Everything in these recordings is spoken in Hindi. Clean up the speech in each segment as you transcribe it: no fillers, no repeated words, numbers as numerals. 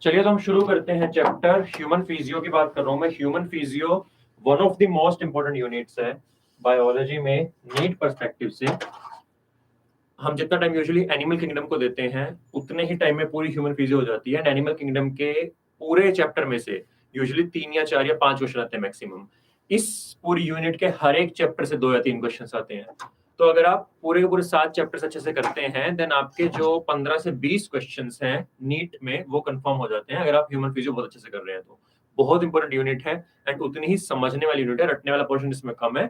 चलिए तो हम शुरू करते हैं चैप्टर ह्यूमन फिजियो की बात कर रहा हूं मैं। Human physio one of the most important units है बायोलॉजी में। नीड पर्सपेक्टिव से हम जितना टाइम यूजुअली एनिमल किंगडम को देते हैं उतने ही टाइम में पूरी ह्यूमन फिजियो हो जाती है। एंड एनिमल किंगडम के पूरे चैप्टर में से यूजुअली 3 या 4 या 5 क्वेश्चन आते हैं मैक्सिमम। इस पूरी यूनिट के हर एक चैप्टर से 2 या 3 क्वेश्चन आते हैं। तो अगर आप पूरे के पूरे 7 चैप्टर्स अच्छे से करते हैं देन आपके जो 15 से 20 क्वेश्चंस हैं नीट में वो कंफर्म हो जाते हैं, अगर आप ह्यूमन फिजियो बहुत अच्छे से कर रहे हैं तो। बहुत इंपॉर्टेंट यूनिट है एंड उतनी ही समझने वाली यूनिट है, रटने वाला पोर्शन इसमें कम है।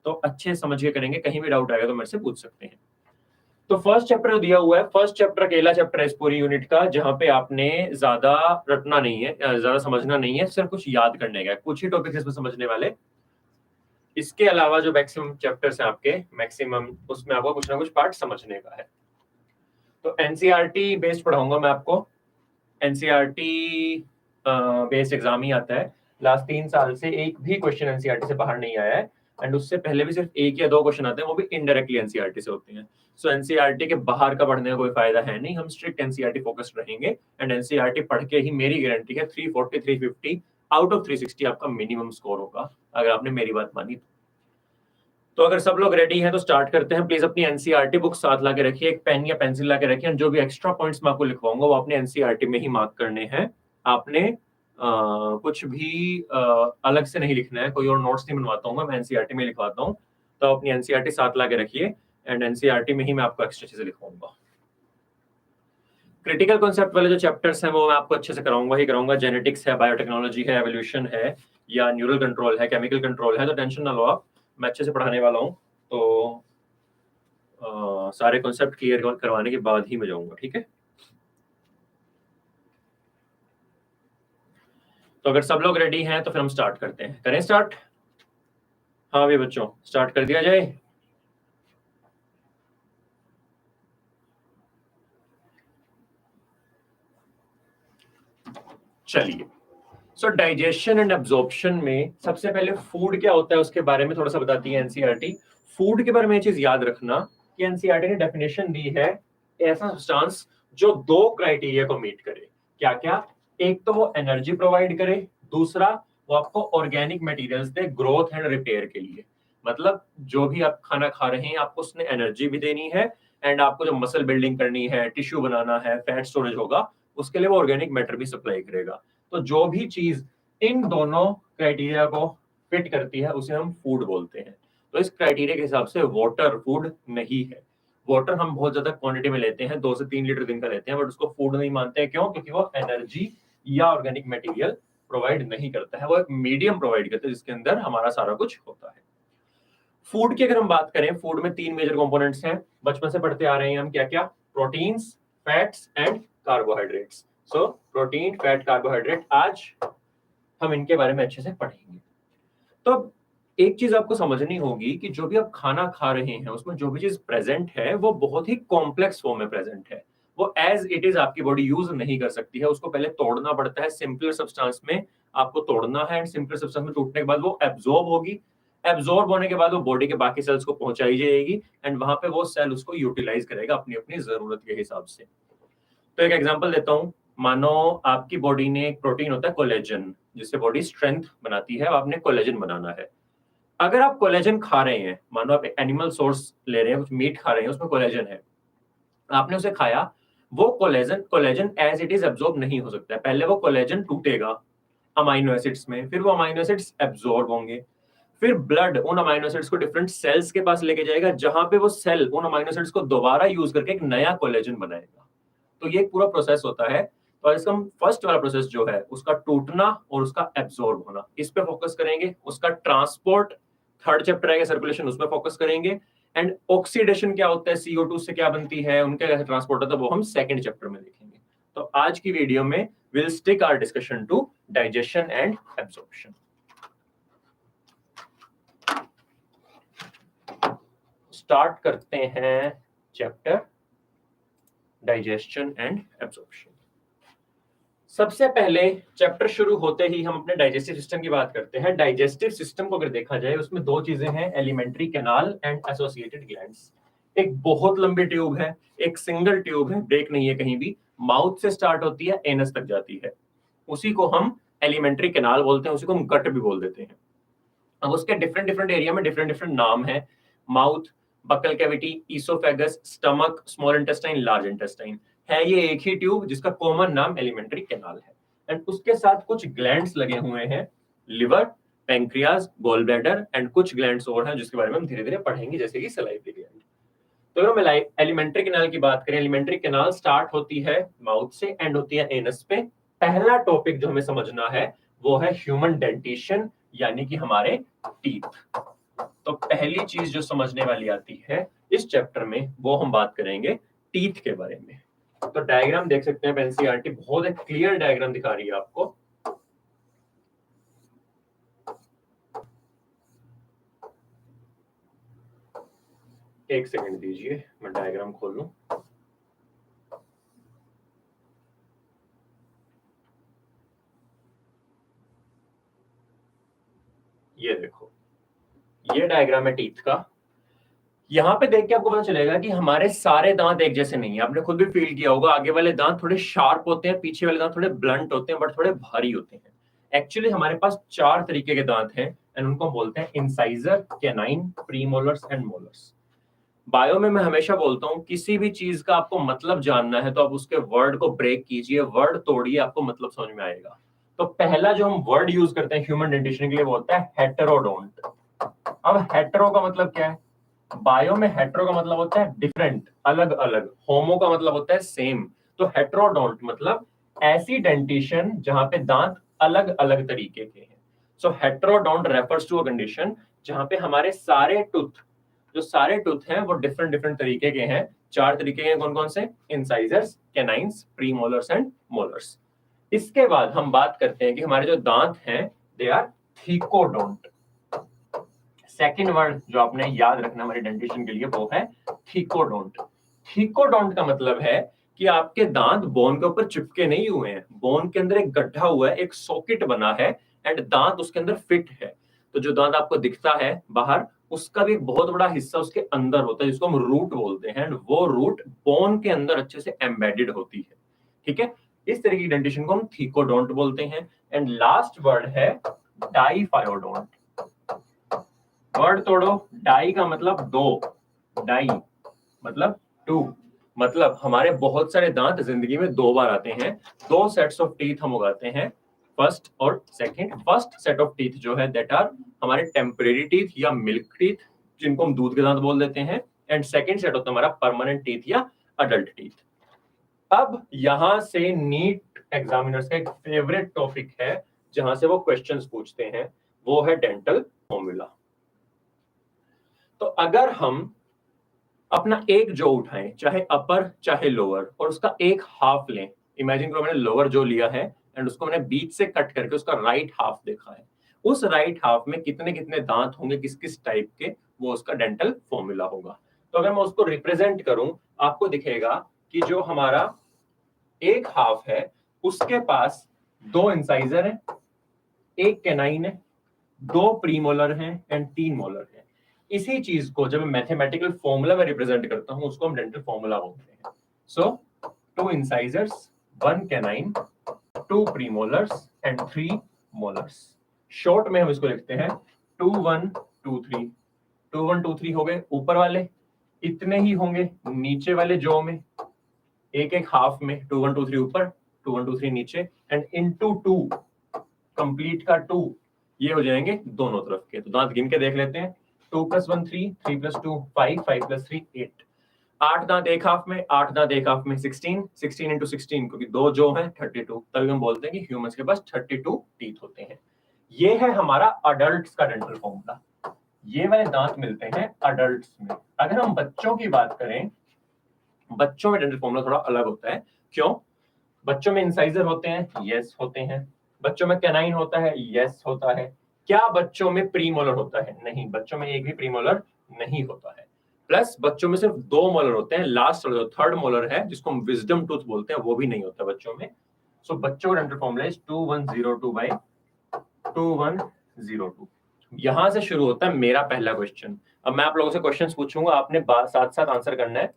तो अच्छे समझ के करेंगे, कहीं भी डाउट आएगा तो मेरे से पूछ सकते हैं। तो फर्स्ट चैप्टर दिया हुआ है, फर्स्ट चैप्टर अकेला चैप्टर है इस पूरी यूनिट का, जहां पे आपने ज्यादा रटना नहीं है, ज्यादा समझना नहीं है, सिर्फ कुछ याद करने का है, कुछ ही टॉपिक इसमें समझने वाले। इसके अलावा जो मैक्सिमम चैप्टर्स हैं आपके मैक्सिमम, उसमें आपको कुछ ना कुछ पार्ट समझने का है। तो एनसीईआरटी बेस्ड पढ़ाऊंगा मैं आपको। एनसीईआरटी बेस्ड एग्जाम ही आता है। लास्ट 3 साल से एक भी क्वेश्चन एनसीईआरटी से बाहर नहीं आया है एंड उससे पहले भी सिर्फ 1 या 2 क्वेश्चन आते हैं, वो भी इनडायरेक्टली एनसीईआरटी से होते हैं। सो एनसीईआरटी के बाहर का पढ़ने का कोई फायदा है नहीं, हम स्ट्रिक्ट एनसीईआरटी फोकस्ड रहेंगे। एंड एनसीईआरटी पढ़ के ही मेरी गारंटी है 340 350 आउट ऑफ 360 आपका मिनिमम स्कोर होगा, अगर आपने मेरी बात मानी तो। अगर सब लोग रेडी हैं तो स्टार्ट करते हैं। प्लीज अपनी एनसीईआरटी बुक साथ ला के रखिए, एक पेन या पेंसिल ला के रखिए। जो भी एक्स्ट्रा पॉइंट्स मैं आपको लिखवाऊंगा वो अपने एनसीईआरटी में ही मार्क करने हैं। आपने कुछ भी अलग से नहीं लिखना है, कोई और नोट्स नहीं बनवाता हूँ मैं एनसीईआरटी में लिखवाता हूँ। तो अपनी एनसीईआरटी साथ ला के रखिए एंड एनसीईआरटी में ही मैं आपको एक्स्ट्रा चीजें लिखवाऊंगा। क्रिटिकल कॉन्सेप्ट वाले जो चैप्टर्स हैं वो मैं आपको अच्छे से कराऊंगा ही कराऊंगा। जेनेटिक्स है, बायोटेक्नोलॉजी है, एवोल्यूशन है, या न्यूरल कंट्रोल है, केमिकल कंट्रोल है, तो टेंशन ना लो आप, मैं अच्छे से पढ़ाने वाला हूँ। तो सारे कॉन्सेप्ट क्लियर करवाने के बाद ही मैं जाऊंगा, ठीक है। तो अगर सब लोग रेडी हैं तो फिर हम स्टार्ट करते हैं। करें स्टार्ट? हाँ भी बच्चों, स्टार्ट कर दिया जाए। चलिए, सो डाइजेशन एंड एब्जॉर्प्शन में सबसे पहले फूड क्या होता है उसके बारे में थोड़ा सा बताती है एनसीईआरटी। फूड के बारे में ये चीज याद रखना कि एनसीईआरटी ने डेफिनेशन दी है ऐसा सब्सटेंस जो 2 क्राइटेरिया को मीट करे। क्या क्या? एक तो वो एनर्जी प्रोवाइड करे, दूसरा वो आपको organic materials they growth and repair के लिए। मतलब जो भी आप खाना खा रहे हैं आपको उसने एनर्जी भी देनी है एंड आपको जो मसल बिल्डिंग करनी है, टिश्यू बनाना है, फैट स्टोरेज होगा, उसके लिए वो ऑर्गेनिक मैटर भी सप्लाई करेगा। तो जो भी चीज इन दोनों क्राइटेरिया को फिट करती है उसे हम फूड बोलते हैं। तो इस क्राइटेरिया के हिसाब से वाटर फूड नहीं है। वाटर हम बहुत ज्यादा क्वांटिटी में लेते हैं, 2 से 3 लीटर दिन का लेते हैं, बट उसको फूड नहीं मानते हैं। क्यों? क्योंकि वो एनर्जी या ऑर्गेनिक मटेरियल प्रोवाइड नहीं करता है, वो एक मीडियम प्रोवाइड करता है जिसके अंदर हमारा सारा कुछ होता है। फूड की अगर हम बात करें, फूड में 3 मेजर कंपोनेंट्स हैं, बचपन से पढ़ते आ रहे हैं हम। क्या क्या? Proteins, fats and carbohydrates. So protein, fat, carbohydrate, आज हम इनके बारे में अच्छे से पढ़ेंगे। तो एक चीज आपको समझनी होगी कि जो भी आप खाना खा रहे हैं उसमें जो भी चीज प्रेजेंट है वो बहुत ही कॉम्प्लेक्स फॉर्म में प्रेजेंट है। वो एज इट इज आपकी बॉडी यूज नहीं कर सकती है, उसको पहले तोड़ना पड़ता है। सिंपलर सब्सटेंस में आपको तोड़ना है एंड सिंपलर सब्सटेंस में टूटने के बाद वो एब्जॉर्ब होगी। एब्जॉर्ब होने के बाद वो बॉडी के बाकी सेल्स को पहुंचाई जाएगी एंड वहां पे वो सेल उसको यूटिलाइज करेगा अपनी अपनी जरूरत के हिसाब से। तो एक एग्जांपल देता हूं। मानो आपकी बॉडी ने एक प्रोटीन होता है कोलेजन, जिससे बॉडी स्ट्रेंथ बनाती है, आपने कोलेजन बनाना है। अगर आप कोलेजन खा रहे हैं, मानो आप एनिमल सोर्स ले रहे हैं, कुछ मीट खा रहे हैं, उसमें कोलेजन है, आपने उसे खाया, वो collagen collagen as it is absorb नहीं हो सकता है। पहले वो कोलेजन टूटेगा अमाइनो एसिड्स में, फिर वो अमाइनो एसिड्स एब्जॉर्ब होंगे, फिर ब्लड उन अमाइनो एसिड्स को डिफरेंट सेल्स के पास लेके जाएगा, जहां पे वो सेल उन अमाइनो एसिड्स को दोबारा यूज करके एक नया कोलेजन बनाएगा। तो ये एक पूरा प्रोसेस होता है। तो इसका हम फर्स्ट वाला प्रोसेस जो है उसका टूटना और उसका एब्जॉर्ब होना, इस पे फोकस करेंगे। उसका ट्रांसपोर्ट थर्ड चैप्टर आएगा, सर्कुलेशन, उसमें फोकस करेंगे। एंड ऑक्सीडेशन क्या होता है, CO2 से क्या बनती है, उनका कैसे ट्रांसपोर्ट होता है, वो हम सेकंड चैप्टर में देखेंगे। तो आज की वीडियो में will stick our discussion to digestion and absorption. Start करते हैं चैप्टर डाइजेशन एंड एब्जॉर्प्शन। सबसे पहले चैप्टर शुरू होते ही हम अपने डाइजेस्टिव सिस्टम की बात करते हैं। डाइजेस्टिव सिस्टम को अगर देखा जाए उसमें 2 चीजें हैं, alimentary canal and associated glands. एक बहुत लंबी ट्यूब है, एक सिंगल ट्यूब है, ब्रेक नहीं है कहीं भी, माउथ से स्टार्ट होती है, एनस तक जाती है, उसी को हम एलिमेंट्री कैनाल बोलते हैं, उसी को हम गट भी बोल देते हैं। अब उसके डिफरेंट डिफरेंट एरिया में डिफरेंट डिफरेंट नाम है, mouth, buccal cavity, oesophagus, stomach, small intestine, large intestine, है ये एक ही ट्यूब जिसका कॉमन नाम एलिमेंट्री कैनाल है। एंड उसके साथ कुछ ग्लैंड्स लगे हुए हैं, liver, pancreas, gall bladder and कुछ ग्लैंड्स और हैं जिसके बारे में हम धीरे धीरे पढ़ेंगे, जैसे कि सलाइवरी ग्लैंड। तो अगर हम एलिमेंट्री कैनाल की बात करें, एलिमेंट्री कैनाल स्टार्ट होती है माउथ से, एंड होती है एनस पे। पहला टॉपिक जो हमें समझना है वो है ह्यूमन डेंटिशन, यानी कि हमारे टीथ। तो पहली चीज जो समझने वाली आती है इस चैप्टर में, वो हम बात करेंगे टीथ के बारे में। तो डायग्राम देख सकते हैं, एनसीईआरटी बहुत एक क्लियर डायग्राम दिखा रही है आपको। एक सेकंड दीजिए, मैं डायग्राम खोल लूं। ये देखो, ये डायग्राम है टीथ का। यहाँ पे देख के आपको पता चलेगा कि हमारे सारे दांत एक जैसे नहीं है। आपने खुद भी फील किया होगा, आगे वाले दांत थोड़े शार्प होते हैं, पीछे वाले दांत थोड़े ब्लंट होते हैं, बट थोड़े भारी होते हैं। एक्चुअली हमारे पास 4 तरीके के दांत हैं, एंड उनको बोलते हैं incisor, canine, premolars and molars. Bio में मैं हमेशा बोलता हूँ, किसी भी चीज का आपको मतलब जानना है तो आप उसके वर्ड को ब्रेक कीजिए, वर्ड तोड़िए, आपको मतलब समझ में आएगा। तो पहला जो हम वर्ड यूज करते हैं ह्यूमन डेंटिशन के लिए वो होता है हेटेरोडोंट। अब हेटेरो का मतलब क्या है? बायो में हेटेरो का मतलब होता है डिफरेंट, अलग अलग। होमो का मतलब होता है सेम। तो हेटेरोडोंट मतलब ऐसी डेंटिशन जहां पे दांत अलग अलग तरीके के हैं। So heterodont refers to a condition जहां पे हमारे सारे टूथ, जो सारे टूथ हैं वो डिफरेंट डिफरेंट तरीके के हैं। 4 तरीके के कौन कौन से? Incisors, canines, premolars and molars. इसके बाद हम बात करते हैं कि हमारे जो दांत हैं they are thecodont. Second word जो आपने याद रखना हमारे डेंटिशन के लिए वो है थीकोडोंट। थीकोडोंट का मतलब है कि आपके दांत बोन के ऊपर चिपके नहीं हुए हैं, बोन के अंदर एक गड्ढा हुआ है, एक सॉकेट बना है, एंड दांत उसके अंदर फिट है। तो जो दांत आपको दिखता है बाहर, उसका भी एक बहुत बड़ा हिस्सा उसके अंदर होता है जिसको हम रूट बोलते हैं, एंड वो रूट बोन के अंदर अच्छे से एम्बेडेड होती है। ठीक है, इस तरह की डेंटिशन को हम थीकोडोंट बोलते हैं। एंड लास्ट वर्ड है डाइफायोडोंट। वर्ड तोड़ो, डाई का मतलब दो, डाई मतलब टू, मतलब हमारे बहुत सारे दांत जिंदगी में 2 बार आते हैं। 2 सेट्स ऑफ टीथ हम उगाते हैं, फर्स्ट और second. First set of teeth जो है दैट आर हमारे टेम्परेरी टीथ या मिल्क टीथ, जिनको हम दूध के दांत बोल देते हैं, एंड सेकंड सेट होता है हमारा परमानेंट टीथ या अडल्ट टीथ। अब यहां से नीट एग्जामिनर्स का एक फेवरेट टॉपिक है जहां से वो क्वेश्चंस पूछते हैं, वो है डेंटल फॉर्मूला। तो अगर हम अपना एक जो उठाएं, चाहे अपर चाहे लोअर, और उसका एक हाफ लें, इमेजिन करो मैंने लोअर जो लिया है एंड उसको मैंने बीच से कट करके उसका राइट हाफ देखा है, उस राइट हाफ में कितने कितने दांत होंगे, किस किस टाइप के, वो उसका डेंटल फॉर्मूला होगा। तो अगर मैं उसको रिप्रेजेंट करूं, आपको दिखेगा कि जो हमारा एक हाफ है उसके पास 2 इंसाइजर है, एक कैनाइन है, 2 प्रीमोलर हैं एंड 3 मोलर हैं। इसी चीज को जब मैं मैथमेटिकल फॉर्मूला में रिप्रेजेंट करता हूं उसको हम डेंटल फॉर्मूला बोलते हैं। सो 2 incisors, 1 canine, 2 premolars and 3 molars. Short में हम इसको लिखते हैं 2 1 2 3। 2 1 2 3 हो गए ऊपर वाले, इतने ही होंगे नीचे वाले जो में, एक एक हाफ में 2 1 2 3 ऊपर, 2 1 2 3 नीचे, एंड इनटू 2, कंप्लीट का 2, ये हो जाएंगे दोनों तरफ के। तो दांत गिन के देख लेते हैं, 2 + 1 3, 3 + 2 5, 5 + 3 8। 8 दांत एक हाफ में, 8 दांत एक हाफ में 16, 16 × 16 क्योंकि 2 जो है 32, तभी हम बोलते हैं कि ह्यूमंस के पास 32 टीथ होते हैं। ये है हमारा अडल्ट्स का डेंटल फॉर्मूला। ये वाले दांत मिलते हैं अडल्ट्स में। अगर हम बच्चों की बात करें, बच्चों में डेंटल फॉर्मूला थोड़ा अलग होता है। क्यों? बच्चों में इंसाइजर होते हैं, यस होते हैं। बच्चों में कैनाइन होता है, यस होता है। क्या बच्चों में प्रीमोलर होता है? नहीं, बच्चों में एक भी प्रीमोलर नहीं होता है। प्लस बच्चों में सिर्फ 2 मोलर होते हैं, लास्ट जो थर्ड मोलर है जिसको हम विजडम टूथ बोलते हैं, वो भी नहीं होता बच्चों में। सो बच्चों का डेंटल फॉर्मूला इज 2102/2102। यहां से शुरू होता है मेरा पहला क्वेश्चन। अब मैं आप लोगों से क्वेश्चंस पूछूंगा, आपने साथ साथ आंसर करना है।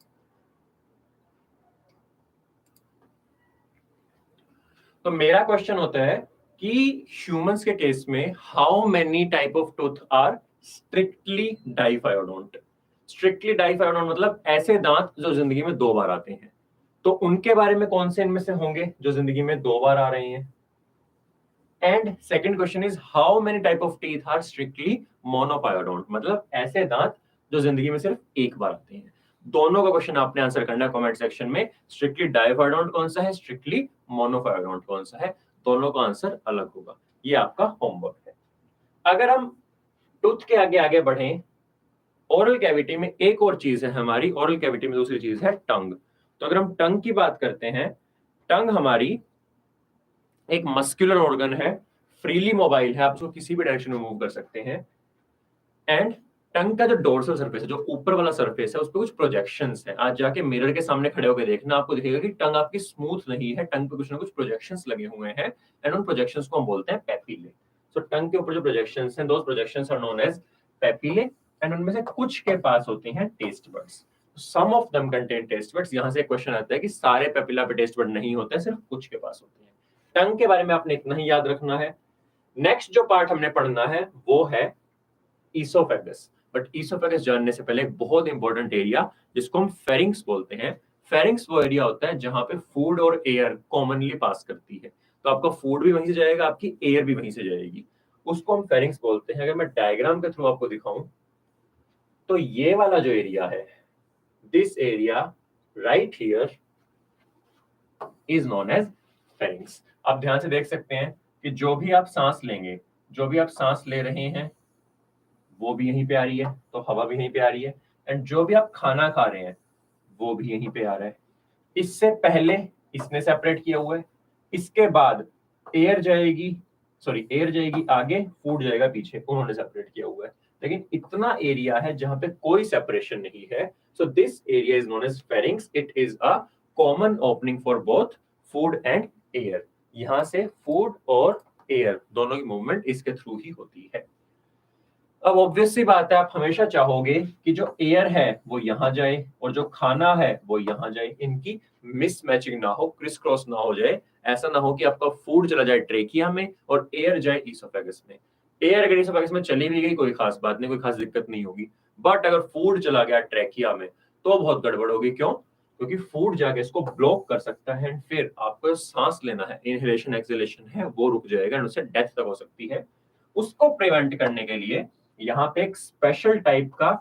तो मेरा क्वेश्चन होता है कि ह्यूमंस के केस में how many type of tooth are strictly diphyodont. Strictly diphyodont मतलब ऐसे दांत जो जिंदगी में 2 बार आते हैं। तो उनके बारे में कौन से इनमें से होंगे जो जिंदगी में 2 बार आ रहे हैं। And second question is how many type of teeth are strictly monophyodont, मतलब ऐसे दांत जो जिंदगी में सिर्फ एक बार आते हैं। दोनों का क्वेश्चन आपने आंसर करना है कमेंट सेक्शन में। स्ट्रिक्टली डाइफायोडोंट कौन सा है, स्ट्रिक्टली मोनोपायोडोंट कौन सा है, दोनों का आंसर अलग होगा। ये आपका होमवर्क है। अगर हम टूथ के आगे आगे बढ़ें, ओरल कैविटी में एक और चीज है हमारी, ओरल कैविटी में दूसरी चीज है टंग। तो अगर हम टंग की बात करते हैं, टंग हमारी एक मस्कुलर ऑर्गन है, फ्रीली मोबाइल है, आप उसको किसी भी डायरेक्शन में मूव कर सकते हैं। एंड टंग का जो डोर्सल सरफेस है, जो ऊपर वाला सरफेस है, उस पर कुछ प्रोजेक्शंस हैं। आज जाके मिरर के सामने खड़े होकर देखना, आपको दिखेगा कि टंग आपकी स्मूथ नहीं है, टंग पे कुछ ना कुछ प्रोजेक्शंस लगे हुए हैं। एंड उन प्रोजेक्शंस को हम बोलते हैं पेपिले। सो टंग के ऊपर जो प्रोजेक्शंस हैं, those projections are known as papillae. And उनमें से कुछ के पास होते हैं taste buds. Some of them contain taste buds. यहां से एक क्वेश्चन आता है कि सारे पेपिला पे टेस्ट बड नहीं होते, सिर्फ कुछ के पास होते हैं। टंग के बारे में आपने इतना ही याद रखना है। नेक्स्ट जो पार्ट हमने पढ़ना है वो है ईसोफेगस। बट ईसोफेगस जानने से पहले एक बहुत इंपॉर्टेंट एरिया जिसको हम फेरिंग्स बोलते हैं। फेरिंग्स वो एरिया होता है जहां पे फूड और एयर कॉमनली पास करती है। तो आपका फूड भी वहीं से जाएगा, आपकी एयर भी वहीं से जाएगी, उसको हम फेरिंग्स बोलते हैं। अगर मैं डायग्राम के थ्रू आपको दिखाऊं तो ये वाला जो एरिया है, this area right here is known as pharynx. आप ध्यान से देख सकते हैं कि जो भी आप सांस लेंगे, जो भी आप सांस ले रहे हैं वो भी यहीं पे आ रही है, तो हवा भी यहीं पे आ रही है। एंड जो भी आप खाना खा रहे हैं वो भी यहीं पे आ रहा है। इससे पहले इसने सेपरेट किया हुआ है, इसके बाद एयर जाएगी, सॉरी एयर जाएगी आगे, फूड जाएगा पीछे, उन्होंने सेपरेट किया हुआ है। लेकिन इतना एरिया है जहां पे कोई सेपरेशन नहीं है। So this area is known as pharynx. It is a common opening for both food and air. यहां से फूड और एयर दोनों की मूवमेंट इसके थ्रू ही होती है। अब ऑब्वियस सी बात है, आप हमेशा चाहोगे कि जो एयर है वो यहां जाए और जो खाना है वो यहां जाए, इनकी मिसमैचिंग ना हो, क्रिस क्रॉस ना हो जाए। ऐसा ना हो कि आपका फूड चला जाए ट्रेकिया में और एयर जाए ईसोफेगस में। एयर अगर ईसोफेगस में चली भी गई कोई खास बात नहीं, कोई खास दिक्कत नहीं होगी। बट अगर फूड चला गया ट्रेकिया में तो बहुत गड़बड़ होगी। क्यों? क्योंकि फूड जाके इसको ब्लॉक कर सकता है, एंड फिर आपको सांस लेना है, इनहेलेशन एक्सहेलेशन है, वो रुक जाएगा एंड उससे डेथ तक हो सकती है। उसको प्रिवेंट करने के लिए यहाँ पे एक स्पेशल टाइप का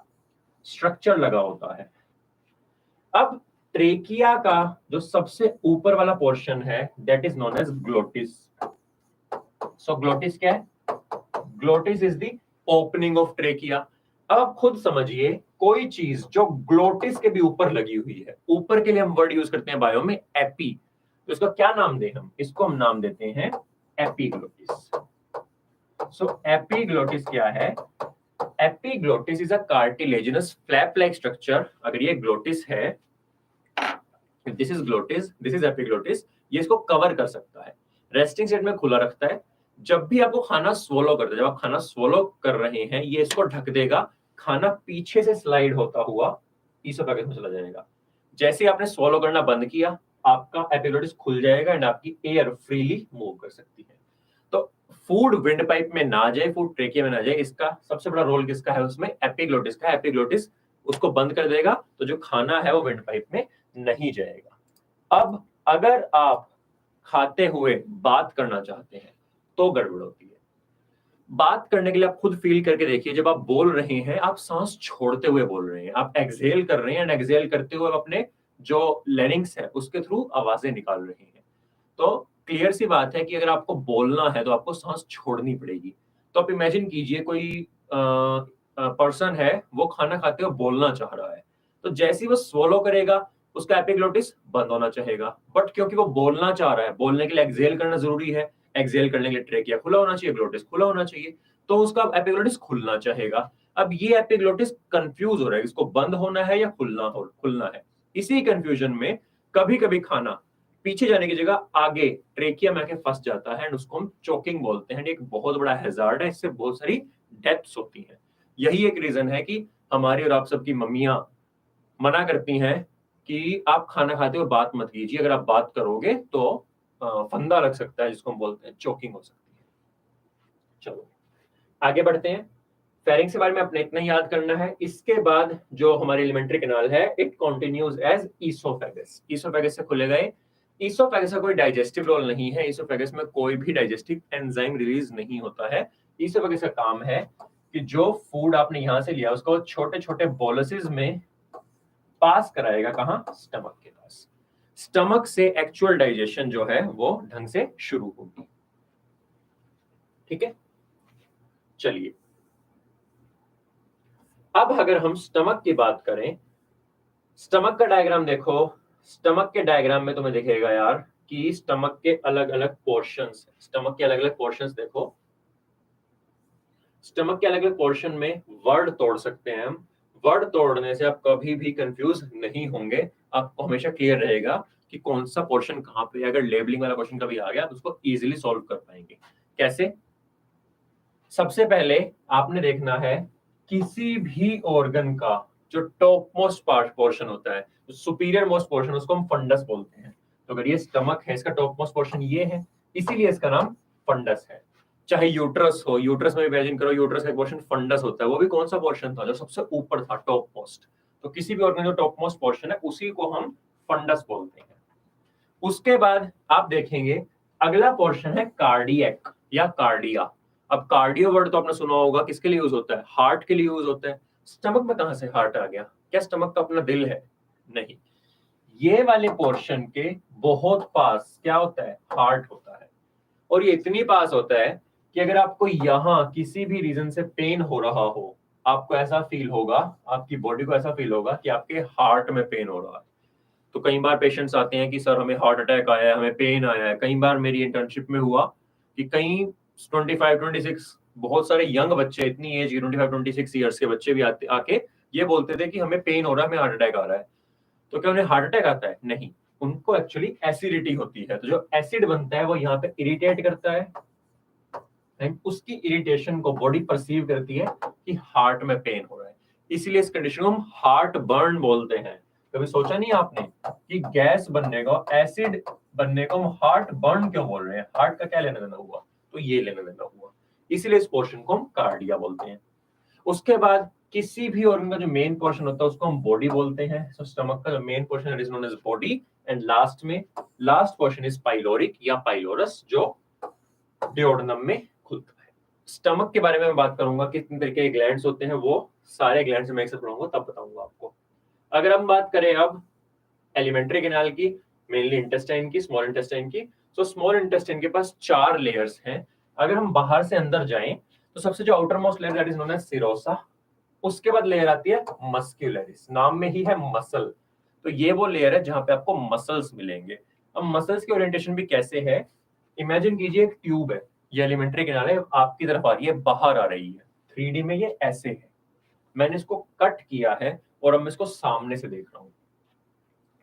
स्ट्रक्चर लगा होता है। अब ट्रेकिया का जो सबसे ऊपर वाला पोर्शन है that is known as glottis. So glottis क्या है? Glottis is the opening of trachea. अब आप खुद समझिए, कोई चीज जो ग्लोटिस के भी ऊपर लगी हुई है, ऊपर के लिए हम वर्ड यूज करते हैं बायो में एपी, तो इसका क्या नाम दें हम? इसको हम नाम देते हैं एपीग्लोटिस। सो एपीग्लोटिस क्या है? Epiglottis is a cartilaginous flap like structure. अगर ये ग्लोटिस है, this is glottis, this is epiglottis, ये इसको कवर कर सकता है, रेस्टिंग स्टेट में खुला रखता है। जब भी आपको खाना स्वलो करते हैं, जब आप खाना स्वलो कर रहे हैं, ये इसको ढक देगा, खाना पीछे से स्लाइड होता हुआ ईसोफेगस में चला जाएगा। जैसे आपने स्वलो करना बंद किया, आपका एपिग्लोटिस खुल जाएगा एंड आपकी एयर फ्रीली मूव कर सकती है। तो फूड विंड पाइप में ना जाए, फूड ट्रेकिया में ना जाए, इसका सबसे बड़ा रोल किसका है उसमें? एपिग्लोटिस का। एपिग्लोटिस उसको बंद कर देगा तो जो खाना है वो विंड पाइप में नहीं जाएगा। अब अगर आप खाते हुए बात करना चाहते हैं तो गड़बड़ होती है। बात करने के लिए आप खुद फील करके देखिए, जब आप बोल रहे हैं आप सांस छोड़ते हुए बोल रहे हैं, आप एक्सहेल कर रहे हैं एंड एक्सहेल करते हुए अपने जो लेरिंग्स है उसके थ्रू आवाजें निकाल रहे हैं। तो क्लियर सी बात है कि अगर आपको बोलना है तो आपको सांस छोड़नी पड़ेगी। तो आप इमेजिन कीजिए, कोई पर्सन है, वो खाना खाते हुए बोलना चाह रहा है, तो जैसे ही वो स्वलो करेगा उसका एपिग्लोटिस बंद होना चाहेगा। बट क्योंकि वो बोलना चाह रहा है, बोलने के लिए एक्सहेल करना जरूरी है, एक्सहेल करने के लिए ट्रेकिया खुला होना चाहिए, ग्लोटिस खुला होना चाहिए, तो उसका एपिग्लोटिस खुलना चाहेगा। अब ये एपिग्लोटिस कंफ्यूज हो रहा है, इसको बंद होना है या खुलना है। इसी कंफ्यूजन में कभी कभी खाना पीछे जाने की जगह आगे ट्रेकिया में आके फंस जाता है एंड उसको हम चोकिंग बोलते हैं। एक बहुत बड़ा हैजार्ड है, इससे बहुत सारी डेथ्स होती हैं। यही एक रीजन है कि हमारी और आप सबकी मम्मियां मना करती हैं कि आप खाना खाते हो बात मत कीजिए, अगर आप बात करोगे तो फंदा लग सकता है, जिसको हम बोलते हैं चोकिंग हो सकती है। चलो आगे बढ़ते हैं। फेरिंग्स के बारे में अपने इतना ही याद करना है। इसके बाद जो हमारी एलिमेंट्री कैनाल है, it continues as oesophagus. Oesophagus से खुले गए। ईसोफेगस का कोई डाइजेस्टिव रोल नहीं है, ईसोफेगस में कोई भी डाइजेस्टिव एंजाइम रिलीज नहीं होता है। ईसोफेगस का काम है कि जो फूड आपने यहां से लिया उसको छोटे छोटे बोलसेस में पास कराएगा, कहां? स्टमक के पास। स्टमक से एक्चुअल डाइजेशन जो है वो ढंग से शुरू होगी। ठीक है, चलिए अब अगर हम स्टमक की बात करें, स्टमक का डायग्राम देखो। स्टमक के डायग्राम में तुम्हें दिखेगा यार कि स्टमक के अलग अलग पोर्शंस, स्टमक के अलग अलग पोर्शंस देखो। स्टमक के अलग अलग पोर्शन में वर्ड तोड़ सकते हैं हम। वर्ड तोड़ने से आप कभी भी कंफ्यूज नहीं होंगे, आपको हमेशा क्लियर रहेगा कि कौन सा पोर्शन कहां पे है। अगर लेबलिंग वाला क्वेश्चन कभी आ गया तो उसको इजीली सॉल्व कर पाएंगे। कैसे? सबसे पहले आपने देखना है किसी भी ऑर्गन का जो टॉप मोस्ट पार्ट पोर्शन होता है, सुपीरियर मोस्ट पोर्शन, उसको हम फंडस बोलते हैं। तो अगर ये स्टमक है, इसका टॉप मोस्ट पोर्शन ये है, इसीलिए इसका नाम फंडस है। चाहे यूट्रस हो, यूट्रस में इमेजिन करो, यूट्रस का पोर्शन फंडस होता है। वो भी कौन सा पोर्शन था? जो सबसे ऊपर था, टॉप मोस्ट। तो किसी भी ऑर्गन जो टॉप मोस्ट पोर्शन है उसी को हम फंडस बोलते हैं। उसके बाद आप देखेंगे अगला पोर्शन है कार्डियक या कार्डिया। अब कार्डियो वर्ड तो आपने सुना होगा, किसके लिए यूज होता है? हार्ट के लिए यूज होता है। स्टमक में कहां से हार्ट आ गया? क्या स्टमक का अपना दिल है? नहीं, ये वाले पोर्शन के बहुत पास क्या होता है? हार्ट होता है। और ये इतनी पास होता है कि अगर आपको यहां किसी भी रीजन से पेन हो रहा हो, आपको ऐसा फील होगा, आपकी बॉडी को ऐसा फील होगा कि आपके हार्ट में पेन हो रहा है। तो कई बार पेशेंट्स आते हैं कि सर हमें हार्ट अटैक आया है, हमें पेन आया है। कई बार मेरी इंटर्नशिप में हुआ कि कई 25-26 बहुत सारे यंग बच्चे, इतनी एज 25-26 ईयर्स के बच्चे भी आते आके ये बोलते थे कि हमें पेन हो रहा है, हमें हार्ट अटैक आ रहा है। तो क्या उन्हें हार्ट अटैक आता है? नहीं, उनको एक्चुअली एसिडिटी होती है। तो जो एसिड बनता है वो यहाँ पे इरिटेट करता है, एंड उसकी इरिटेशन को बॉडी परसीव करती है कि हार्ट में पेन हो रहा है। इसीलिए इस कंडीशन को हम हार्ट बर्न बोलते हैं। कभी सोचा नहीं आपने कि गैस बनने को, एसिड बनने को हम हार्ट बर्न क्यों बोल रहे हैं? हार्ट का क्या लेना देना हुआ? तो ये लेना देना हुआ, इसीलिए इस पोर्शन को हम कार्डिया बोलते हैं। उसके बाद किसी भी ऑर्गन का जो मेन पोर्शन होता है उसको हम बॉडी बोलते हैं। सो स्टमक का जो main portion is known as body, and last portion is pyloric या पाइलोरस, जो डिओडनम में खुलता है। स्टमक के बारे में मैं बात करूंगा, कितने तरीके के ग्लैंड्स होते हैं, वो सारे ग्लैंड्स में एक साथ पढ़ाऊंगा, तब बताऊंगा आपको। अगर हम बात करें अब एलिमेंट्री कैनाल की, मेनली इंटेस्टाइन की, स्मॉल इंटेस्टाइन की, तो स्मॉल इंटेस्टाइन के पास 4 लेयर्स हैं। अगर हम बाहर से अंदर जाएं तो सबसे जो outermost layer that is known as serosa, उसके बाद लेयर आती है मस्क्यूलरिस, नाम में ही है मसल। तो ये वो लेयर है जहां पे आपको मसल्स मिलेंगे। अब मसल्स की ओरिएंटेशन भी कैसे है? इमेजिन कीजिए एक ट्यूब है, ये एलिमेंट्री कैनाल है, आपकी तरफ आ रही है, बाहर आ रही है। 3D में ये ऐसे है, मैंने इसको कट किया है और अब मैं इसको सामने से देख रहा हूं।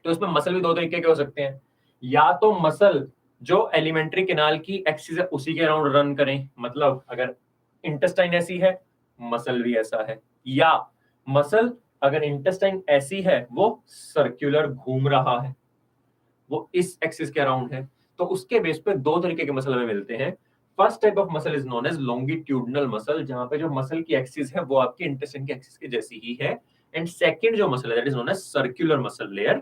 तो इसमें मसल भी 2 तरीके के हो सकते हैं। या तो मसल जो एलिमेंट्री कैनाल की एक्सिस है उसी के अराउंड रन करें, मतलब अगर इंटेस्टाइन ऐसी है, मसल भी ऐसा है। या मसल अगर इंटेस्टाइन ऐसी है, वो सर्कुलर घूम रहा है, वो इस एक्सिस के अराउंड है। तो उसके बेस पे 2 तरीके के मसल हमें मिलते हैं। First type of muscle is known as longitudinal muscle, जहां पे जो मसल की एक्सिस है वो आपकी इंटेस्टाइन की एक्सिस के जैसी ही है। एंड सेकंड जो मसल है that is known as circular muscle layer.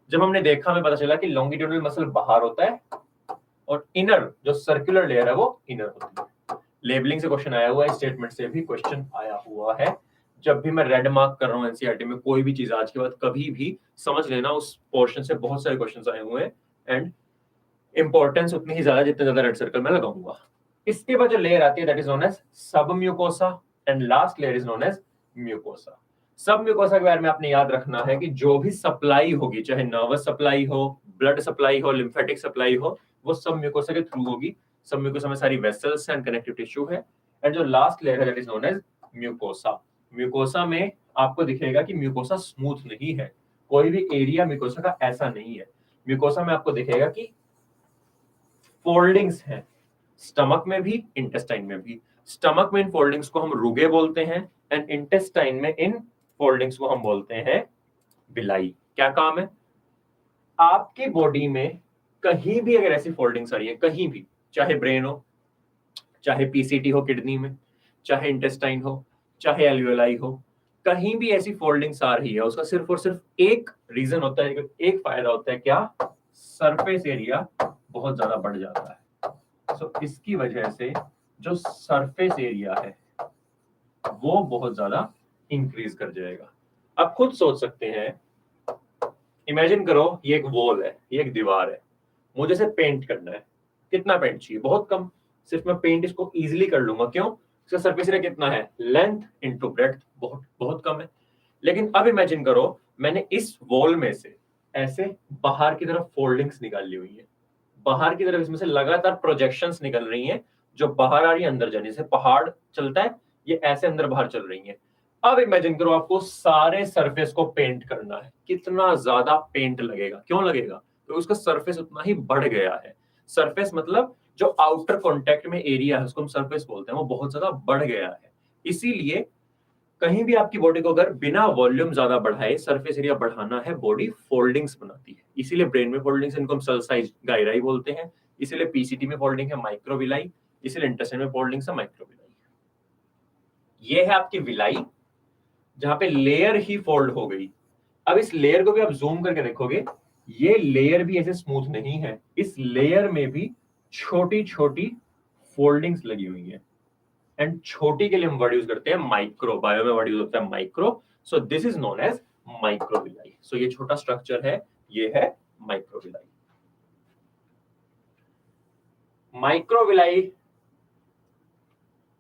जब हमने देखा हमें पता चला कि लॉन्गिट्यूडनल मसल बाहर होता है और इनर जो सर्कुलर लेयर है वो इनर होती है। लेबलिंग से क्वेश्चन आया हुआ है, स्टेटमेंट से भी क्वेश्चन आया हुआ है। जब भी मैं रेड मार्क कर रहा हूँ एनसीईआरटी में कोई भी चीज आज के बाद, कभी भी समझ लेना उस पोर्शन से बहुत सारे क्वेश्चंस आए हुए हैं, एंड इंपॉर्टेंस उतनी ही ज्यादा जितने ज्यादा रेड सर्कल में लगाऊंगा। इसके बाद जो लेयर आती है that is known as submucosa, and last layer is known as mucosa. Submucosa के बारे में आपने याद रखना है कि जो भी सप्लाई होगी, चाहे नर्वस सप्लाई हो, ब्लड सप्लाई हो, लिम्फेटिक सप्लाई हो, वो सब म्यूकोसा के थ्रू होगी। सब म्यूकोसा में सारी वेसल्स एंड कनेक्टिव टिश्यू है। एंड जो लास्ट लेयर है that is known as mucosa. Mucosa में आपको दिखेगा कि म्यूकोसा स्मूथ नहीं है, कोई भी एरिया म्यूकोसा का ऐसा नहीं है। म्यूकोसा में आपको दिखेगा कि फोल्डिंग्स हैं, स्टमक में भी, इंटेस्टाइन में भी। स्टमक में इन फोल्डिंग्स को हम रुगे बोलते हैं एंड इंटेस्टाइन में इन फोल्डिंग्स को हम बोलते हैं विलाई। क्या काम है? आपकी बॉडी में कहीं भी अगर ऐसी फोल्डिंग्स आ रही है, कहीं भी, चाहे ब्रेन हो, चाहे पीसीटी हो किडनी में, चाहे इंटेस्टाइन हो, चाहे एल्वियोलाई हो, कहीं भी ऐसी फोल्डिंग्स आ रही है, उसका सिर्फ और सिर्फ एक रीजन होता है, एक फायदा होता है, क्या? सरफेस एरिया बहुत ज्यादा बढ़ जाता है। सो इसकी वजह से जो सरफेस एरिया है वो बहुत ज्यादा इंक्रीज कर जाएगा। अब खुद सोच सकते हैं, इमेजिन करो ये एक वॉल है, ये एक दीवार है, मुझे इसे पेंट करना है। कितना पेंट चाहिए? बहुत कम। सिर्फ मैं पेंट इसको इजीली कर लूंगा। क्यों? इसका सरफेस एरिया कितना है? लेंथ इनटू ब्रेड्थ, बहुत बहुत कम है। लेकिन अब इमेजिन करो मैंने इस वॉल में से ऐसे बाहर की तरफ फोल्डिंग्स निकाली हुई है, बाहर की तरफ इसमें से लगातार प्रोजेक्शंस निकल रही हैं जो बाहर आ रही है अंदर जाने। जैसे पहाड़ चलता है, ये ऐसे अंदर बाहर चल रही है। अब इमेजिन करो आपको सारे सरफेस को पेंट करना है, कितना ज्यादा पेंट लगेगा? क्यों लगेगा? तो उसका सरफेस उतना ही बढ़ गया है। सरफेस मतलब जो आउटर कांटेक्ट में एरिया है उसको हम सरफेस बोलते हैं, वो बहुत ज्यादा बढ़ गया है। इसीलिए कहीं भी आपकी बॉडी को अगर बिना वॉल्यूम ज्यादा बढ़ाए सरफेस एरिया बढ़ाना है, बॉडी फोल्डिंग्स बनाती है। इसीलिए ब्रेन में फोल्डिंग्स, इनको हम सेल साइज गायराई बोलते हैं। इसीलिए पीसीटी में फोल्डिंग है माइक्रोविलाई, इसीलिए इंटेस्टाइन में फोल्डिंग्स है माइक्रोविलाई। ये है आपकी विलाई जहां पे लेयर ही फोल्ड हो गई। अब इस लेयर को भी आप जूम करके देखोगे, ये लेयर भी ऐसे स्मूथ नहीं है, इस लेयर में भी छोटी छोटी फोल्डिंग्स लगी हुई है। एंड छोटी के लिए हम वर्ड यूज करते हैं माइक्रो, बायो में वर्ड यूज होता है micro. So this is known as microvilli. So ये छोटा स्ट्रक्चर है, ये है माइक्रोविलाई। माइक्रोविलाई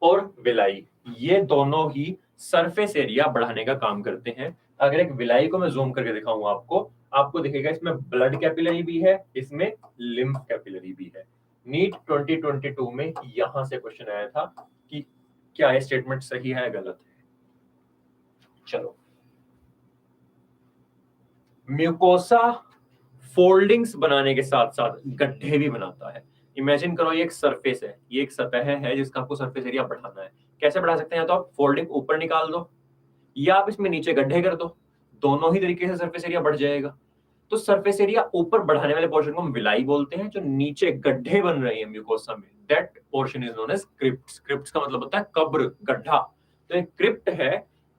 और विलाई ये दोनों ही सरफेस एरिया बढ़ाने का काम करते हैं। अगर एक विलाई को मैं जूम करके दिखाऊंगा आपको, आपको दिखेगा इसमें ब्लड कैपिलरी भी है, इसमें लिम्फ कैपिलरी भी है। नीट 2022 में यहां से क्वेश्चन आया था कि क्या ये स्टेटमेंट सही है गलत है। चलो, म्यूकोसा फोल्डिंग्स बनाने के साथ साथ गड्ढे भी बनाता है। इमेजिन करो ये एक सरफेस है, ये एक सतह है जिसका आपको सरफेस एरिया बढ़ाना है। कैसे बढ़ा सकते हैं? तो आप फोल्डिंग ऊपर निकाल दो या आप इसमें नीचे गड्ढे कर दो, दोनों ही तरीके से सरफेस एरिया बढ़ जाएगा। तो सरफेस एरिया ऊपर बढ़ाने वाले पोर्शन को हम विलाई बोलते हैं, जो नीचे गड्ढे बन रहे हैं म्यूकोसा में, that portion is known as crypts. Crypts का मतलब होता है कब्र, गड्ढा। तो एक क्रिप्ट है,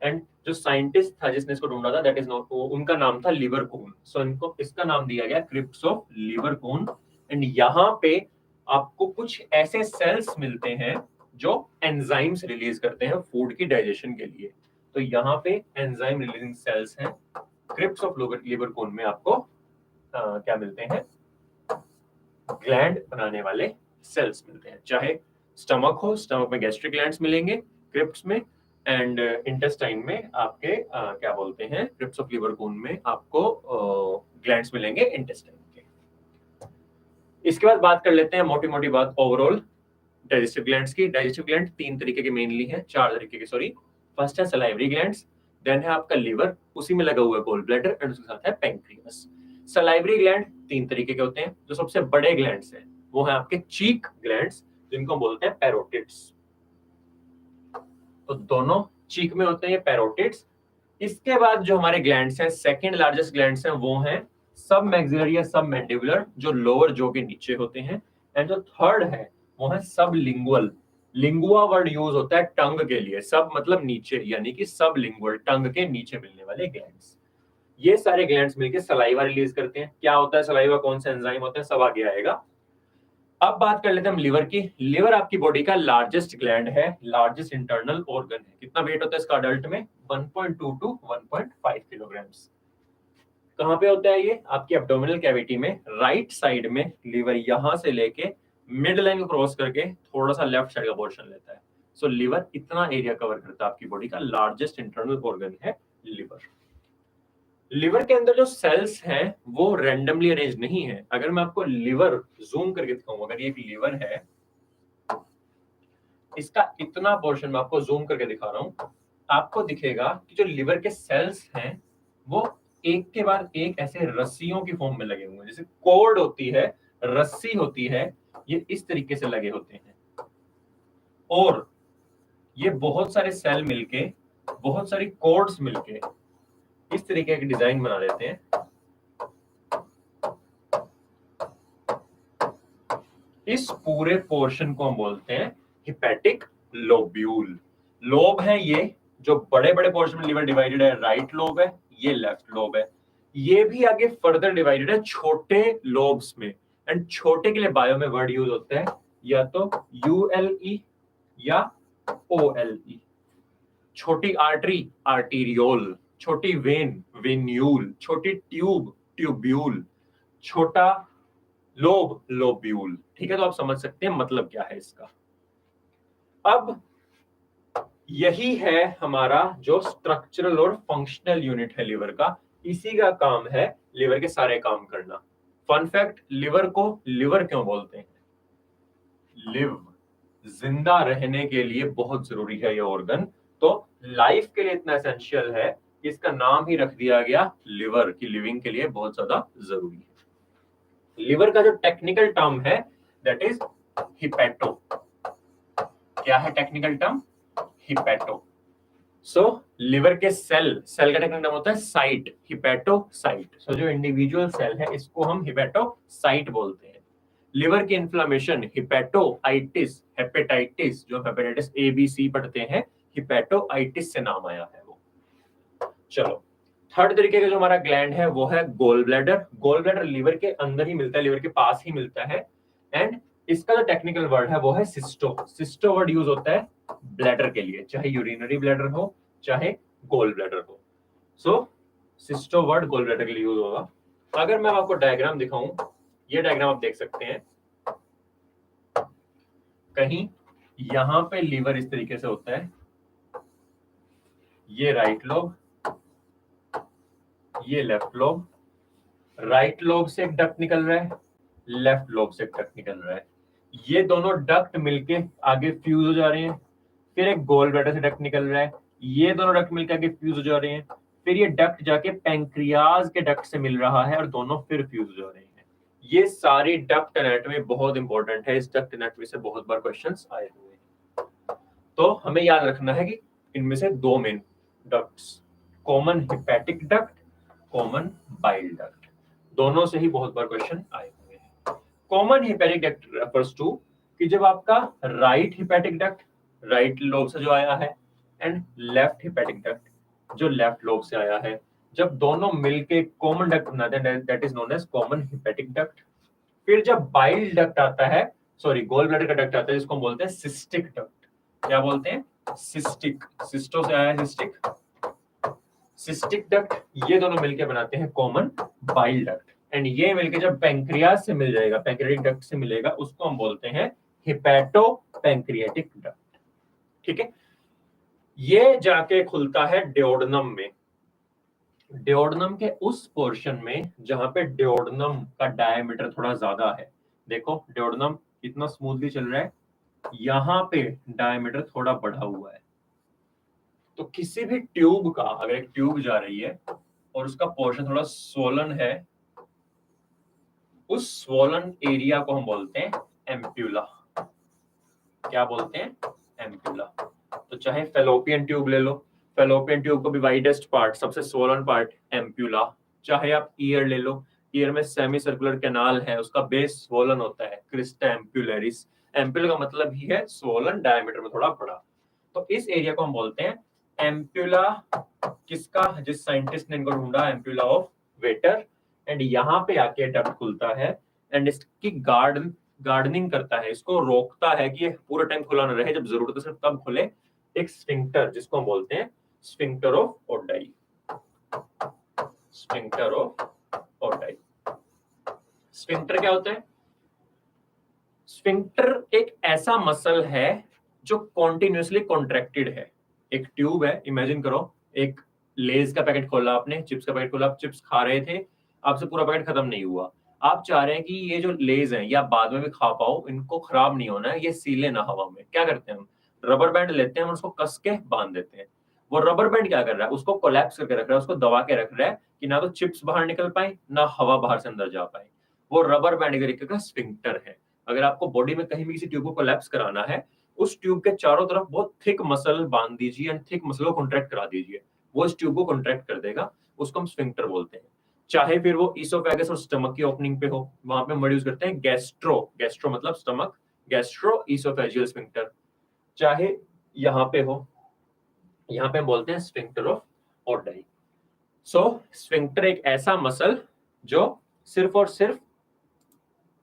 एंड जो साइंटिस्ट था जिसने इसको ढूंढा था, दैट इज नॉट, उनका नाम था लिवरकून। सो इनको इसका नाम दिया गया क्रिप्ट्स ऑफ लिवरकून। एंड यहाँ पे आपको कुछ ऐसे सेल्स मिलते हैं जो एंजाइम्स रिलीज करते हैं फूड की डाइजेशन के लिए। तो यहाँ पे एंजाइम रिलीजिंग सेल्स हैं। क्रिप्ट्स ऑफ लिवरकून में आपको क्या मिलते हैं? ग्लैंड बनाने वाले सेल्स मिलते हैं। चाहे स्टमक हो, स्टमक में गैस्ट्रिक ग्लैंड्स मिलेंगे क्रिप्ट्स में, एंड इंटेस्टाइन में आपके क्या बोलते हैं, क्रिप्ट्स ऑफ लिवरकून में आपको ग्लैंड्स मिलेंगे इंटेस्टाइन के। इसके बाद बात कर लेते हैं मोटी मोटी बात ओवरऑल डाइजेस्टिव ग्लैंड्स की। डाइजेस्टिव ग्लैंड तीन तरीके के मेनली हैं, चार तरीके के सॉरी। फर्स्ट है सलाइवरी ग्लैंड्स, देन है आपका लिवर, उसी में लगा हुआ है गॉल ब्लैडर, एंड उसके साथ है पैंक्रियास। सलाइवरी ग्लैंड तीन तरीके के होते हैं। जो सबसे बड़े ग्लैंड्स हैं वो है आपके चीक ग्लैंड्स, जिनको बोलते हैं पैरोटिड्स। तो दोनों चीक में होते हैं ये पैरोटिड्स। इसके बाद जो हमारे ग्लैंड्स हैं, सेकंड लार्जेस्ट ग्लैंड्स हैं, वो हैं सब मैक्सिलरी या सब मैंडिबुलर, जो लोअर जो के नीचे होते हैं। एंड जो थर्ड है वो है सब लिंगुअल। लिंगुआ वर्ड यूज होता है टंग के लिए, सब मतलब नीचे, यानी कि सब लिंगुअल, टंग के नीचे मिलने वाले ग्लैंड्स। ये सारे ग्लैंड्स मिलकर सलाइवा रिलीज करते हैं। क्या होता है सलाइवा, कौन से एंजाइम होते हैं, सब आगे आएगा। अब बात कर लेते हैं हम लिवर की। लिवर आपकी बॉडी का लार्जेस्ट ग्लैंड है, लार्जेस्ट इंटरनल ऑर्गन है। कितना वेट होता है इसका अडल्ट में? 1.2 टू 1.5 किलोग्राम्स। कहां पे होता है ये? आपकी एब्डोमिनल कैविटी में, राइट साइड में। लिवर यहां से लेके मिड लाइन को क्रॉस करके थोड़ा सा लेफ्ट साइड का पोर्शन लेता है। सो लिवर इतना एरिया कवर करता है, आपकी बॉडी का लार्जेस्ट इंटरनल ऑर्गन है लिवर। लिवर के अंदर जो सेल्स हैं वो रैंडमली अरेंज नहीं है। अगर मैं आपको लिवर जूम करके दिखाऊं, अगर ये एक लिवर है, इसका इतना पोर्शन मैं आपको जूम करके दिखा रहा हूं, आपको दिखेगा कि जो लिवर के सेल्स हैं वो एक के बाद एक ऐसे रस्सियों की फॉर्म में लगे हुए हैं। जैसे कॉर्ड होती है, रस्सी होती है, ये इस तरीके से लगे होते हैं। और ये बहुत सारे सेल मिलके, बहुत सारी कोड्स मिलके इस तरीके की डिजाइन बना देते हैं। इस पूरे पोर्शन को हम बोलते हैं हिपैटिक लोब्यूल। लोब है ये, जो बड़े बड़े पोर्शन में लिवर डिवाइडेड है, राइट लोब है, ये लेफ्ट लोब है। ये भी आगे फर्दर डिवाइडेड है छोटे लोब्स में, एंड छोटे के लिए बायो में वर्ड यूज होता है या तो ULE या OLE। छोटी आर्टरी आर्टीरियोल, छोटी वेन वेन्यूल, छोटी ट्यूब ट्यूब्यूल, छोटा लोब लोब्यूल। ठीक है, तो आप समझ सकते हैं मतलब क्या है इसका। अब यही है हमारा जो स्ट्रक्चरल और फंक्शनल यूनिट है लिवर का, इसी का काम है लिवर के सारे काम करना। फन फैक्ट, लिवर को लिवर क्यों बोलते हैं? लिव, जिंदा रहने के लिए बहुत जरूरी है ये ऑर्गन, तो लाइफ के लिए इतना एसेंशियल है कि इसका नाम ही रख दिया गया लिवर, की लिविंग के लिए बहुत ज्यादा जरूरी है। लिवर का जो टेक्निकल टर्म है दैट इज हिपैटो। क्या है टेक्निकल टर्म? हिपैटो। सो लिवर के सेल का टेक्निकल टर्म होता है साइट, हिपैटोसाइट। सो जो इंडिविजुअल सेल है इसको हम हिपैटोसाइट बोलते हैं। लिवर की इन्फ्लेमेशन हिपैटोआइटिस, हेपेटाइटिस, जो हेपेटाइटिस ABC पढ़ते हैं, हिपैटोआइटिस से नाम आया है वो। चलो, थर्ड तरीके का जो हमारा ग्लैंड है वो है gall bladder. Gall bladder liver के अंदर ही मिलता है, लिवर के पास ही मिलता है, एंड इसका जो टेक्निकल वर्ड है वो है सिस्टो। सिस्टो वर्ड यूज होता है ब्लैडर के लिए, चाहे यूरिनरी ब्लैडर हो चाहे गोल ब्लैडर हो। सो सिस्टो वर्ड गोल ब्लैडर के लिए यूज होगा। अगर मैं आपको डायग्राम दिखाऊं, ये डायग्राम आप देख सकते हैं, कहीं यहां पे लीवर इस तरीके से होता है, ये राइट लोब, ये लेफ्ट लोब, राइट लोब से एक डक्ट निकल रहा है, लेफ्ट लोब से एक डक्ट निकल रहा है, ये दोनों डक्ट मिलके आगे फ्यूज हो जा रहे हैं, फिर एक गोल ब्लैडर से डक्ट निकल रहा है, ये दोनों डक्ट मिलकर आगे फ्यूज हो जा रहे हैं, फिर ये डक्ट जाके पैंक्रियाज के डक्ट से मिल रहा है और दोनों फिर फ्यूज हो जा रहे हैं। ये सारी डक्ट एनाटॉमी बहुत इंपॉर्टेंट है, इस डक्ट एनाटॉमी से बहुत बार क्वेश्चंस आए हुए हैं। तो हमें याद रखना है कि इनमें से दो main ducts, common hepatic duct, common bile duct, दोनों से ही बहुत बार क्वेश्चन आए हुए हैं। Common hepatic duct refers to कि जब आपका right hepatic duct right lobe से जो आया है एंड लेफ्ट हिपैटिक डक्ट जो लेफ्ट लोब से आया है, जब दोनों मिलके कॉमन डक्ट बनाते हैं that is known as common hepatic duct. फिर जब बाइल डक्ट आता है, सॉरी गोल ब्लैडर का डक्ट आता है, जिसको हम बोलते हैं सिस्टिक डक्ट। क्या बोलते हैं? सिस्टिक, सिस्टो से आया है सिस्टिक, सिस्टिक डक्ट, ये दोनों मिलके बनाते हैं कॉमन बाइल डक्ट, एंड ये मिलके जब पैंक्रियाज से मिल जाएगा, पैंक्रियाटिक डक्ट से मिलेगा, उसको हम बोलते हैं हिपैटो पैंक्रियाटिक डक्ट। ठीक है, ये जाके खुलता है डिओडनम में, डिओडनम के उस पोर्शन में जहां पे डिओडनम का डायमीटर थोड़ा ज्यादा है। देखो डिओडनम कितना स्मूथली चल रहा है, यहाँ पे डायमीटर थोड़ा बढ़ा हुआ है। तो किसी भी ट्यूब का, अगर एक ट्यूब जा रही है और उसका पोर्शन थोड़ा स्वोलन है, उस स्वोलन एरिया को हम बोलते हैं एम्प्यूला। क्या बोलते हैं? एम्प्यूला। तो चाहे फेलोपियन ट्यूब ले लो, फेलोपियन ट्यूब को भी वाइडेस्ट पार्ट, सबसे स्वोलन पार्ट एम्प्यूला। चाहे आप ईयर ले लो, ईयर में सेमी सर्कुलर कैनाल है, उसका बेस स्वोलन होता है, क्रिस्टा एम्प्यूलरिस। एम्प्यूला का मतलब ही है स्वोलन, डायमीटर में थोड़ा बड़ा। तो इस एरिया को हम बोलते हैं एम्प्यूला। किसका? जिस साइंटिस्ट ने इनको ढूंढा, एम्प्यूला ऑफ वेटर। एंड यहाँ पे आके डक्ट खुलता है एंड इसकी गार्डनिंग करता है, इसको रोकता है कि ये पूरा टाइम खुला ना रहे, जब जरूरत है सिर्फ तब खुले, एक स्फिंक्टर, जिसको हम बोलते हैं sphincter of Oddi. Sphincter of Oddi. Sphincter क्या होता है? स्फिंक्टर एक ऐसा मसल है जो कॉन्टिन्यूसली कॉन्ट्रैक्टेड है। एक ट्यूब है, इमेजिन करो, एक लेज का पैकेट खोला आपने, चिप्स का पैकेट खोला, आप चिप्स खा रहे थे, आपसे पूरा पैकेट खत्म नहीं हुआ, आप चाह रहे हैं कि ये जो लेज है या बाद में भी खा पाओ, इनको खराब नहीं होना है, ये सीले ना हवा में। क्या करते हैं हम? रबर बैंड लेते हैं, हम उसको कस के बांध देते हैं। वो रबर बैंड क्या कर रहा है? उसको कोलैप्स करके रख रहा है, उसको दबा के रख रहा है कि ना तो चिप्स बाहर निकल पाए, ना हवा बाहर से अंदर जा पाए। वो रबर बैंड के तरीके का स्फिंक्टर है। अगर आपको बॉडी में कहीं भी किसी ट्यूब को कोलैप्स कराना है, उस ट्यूब के चारों तरफ बहुत थिक मसल बांध दीजिए एंड थिक मसल को कॉन्ट्रैक्ट करा दीजिए, वो इस ट्यूब को कॉन्ट्रैक्ट कर देगा, उसको हम स्फिंक्टर बोलते हैं। चाहे फिर वो इसोफेगस और स्टमक की ओपनिंग पे हो, वहां पे हम यूज करते हैं गैस्ट्रो, गैस्ट्रो मतलब स्टमक, गैस्ट्रो इसोफेजियल स्फिंक्टर। चाहे यहाँ पे हो, यहाँ पे हम बोलते हैं स्फिंक्टर ऑफ ऑर्डाई। सो स्फिंक्टर एक ऐसा मसल जो सिर्फ और सिर्फ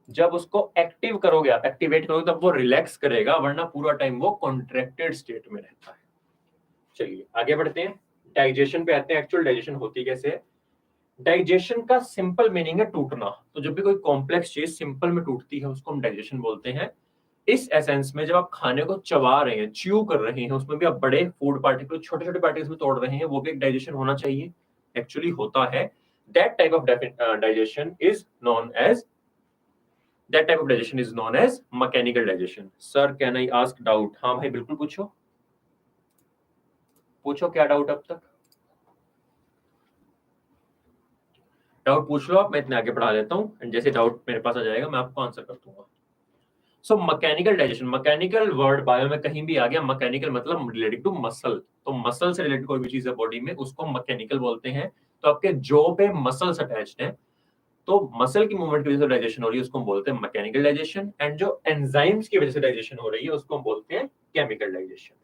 जब उसको एक्टिव करोगे, आप एक्टिवेट करोगे तब वो रिलैक्स करेगा, वरना पूरा टाइम वो कॉन्ट्रैक्टेड स्टेट में रहता है। चलिए आगे बढ़ते हैं, डाइजेशन पे आते हैं। एक्चुअल डाइजेशन होती कैसे है? डाइजेशन का सिंपल मीनिंग है टूटना। तो जब भी कोई कॉम्प्लेक्स चीज सिंपल में टूटती है उसको हम डाइजेशन बोलते हैं। इस एसेंस में जब आप खाने को चबा रहे हैं, च्यू कर रहे हैं, उसमें भी आप बड़े फूड पार्टिकल छोटे छोटे पार्टिकल्स में तोड़ रहे हैं, वो भी एक डाइजेशन होना चाहिए, एक्चुअली होता है। That type of digestion is known as That type of digestion is known as mechanical digestion. Sir, can I ask doubt? हाँ भाई बिल्कुल पूछो, पूछो क्या डाउट अब तक, डाउट पूछ लो आप, मैं इतने आगे पढ़ा देता हूँ एंड जैसे डाउट मेरे पास आ जाएगा मैं आपको आंसर कर दूंगा। So mechanical digestion, mechanical word bio में कहीं भी आ गया, मैकेनिकल मतलब रिलेटेड टू मसल, तो मसल से रिलेटेड कोई भी चीज है बॉडी में उसको मैकेनिकल बोलते हैं। तो आपके जो पे मसल्स अटैच्ड हैं, तो मसल की मूवमेंट की वजह से डाइजेशन हो रही है उसको हम बोलते हैं मैकेनिकल डाइजेशन, एंड जो एंजाइम्स की वजह से डाइजेशन हो रही है उसको हम बोलते हैं केमिकल डाइजेशन।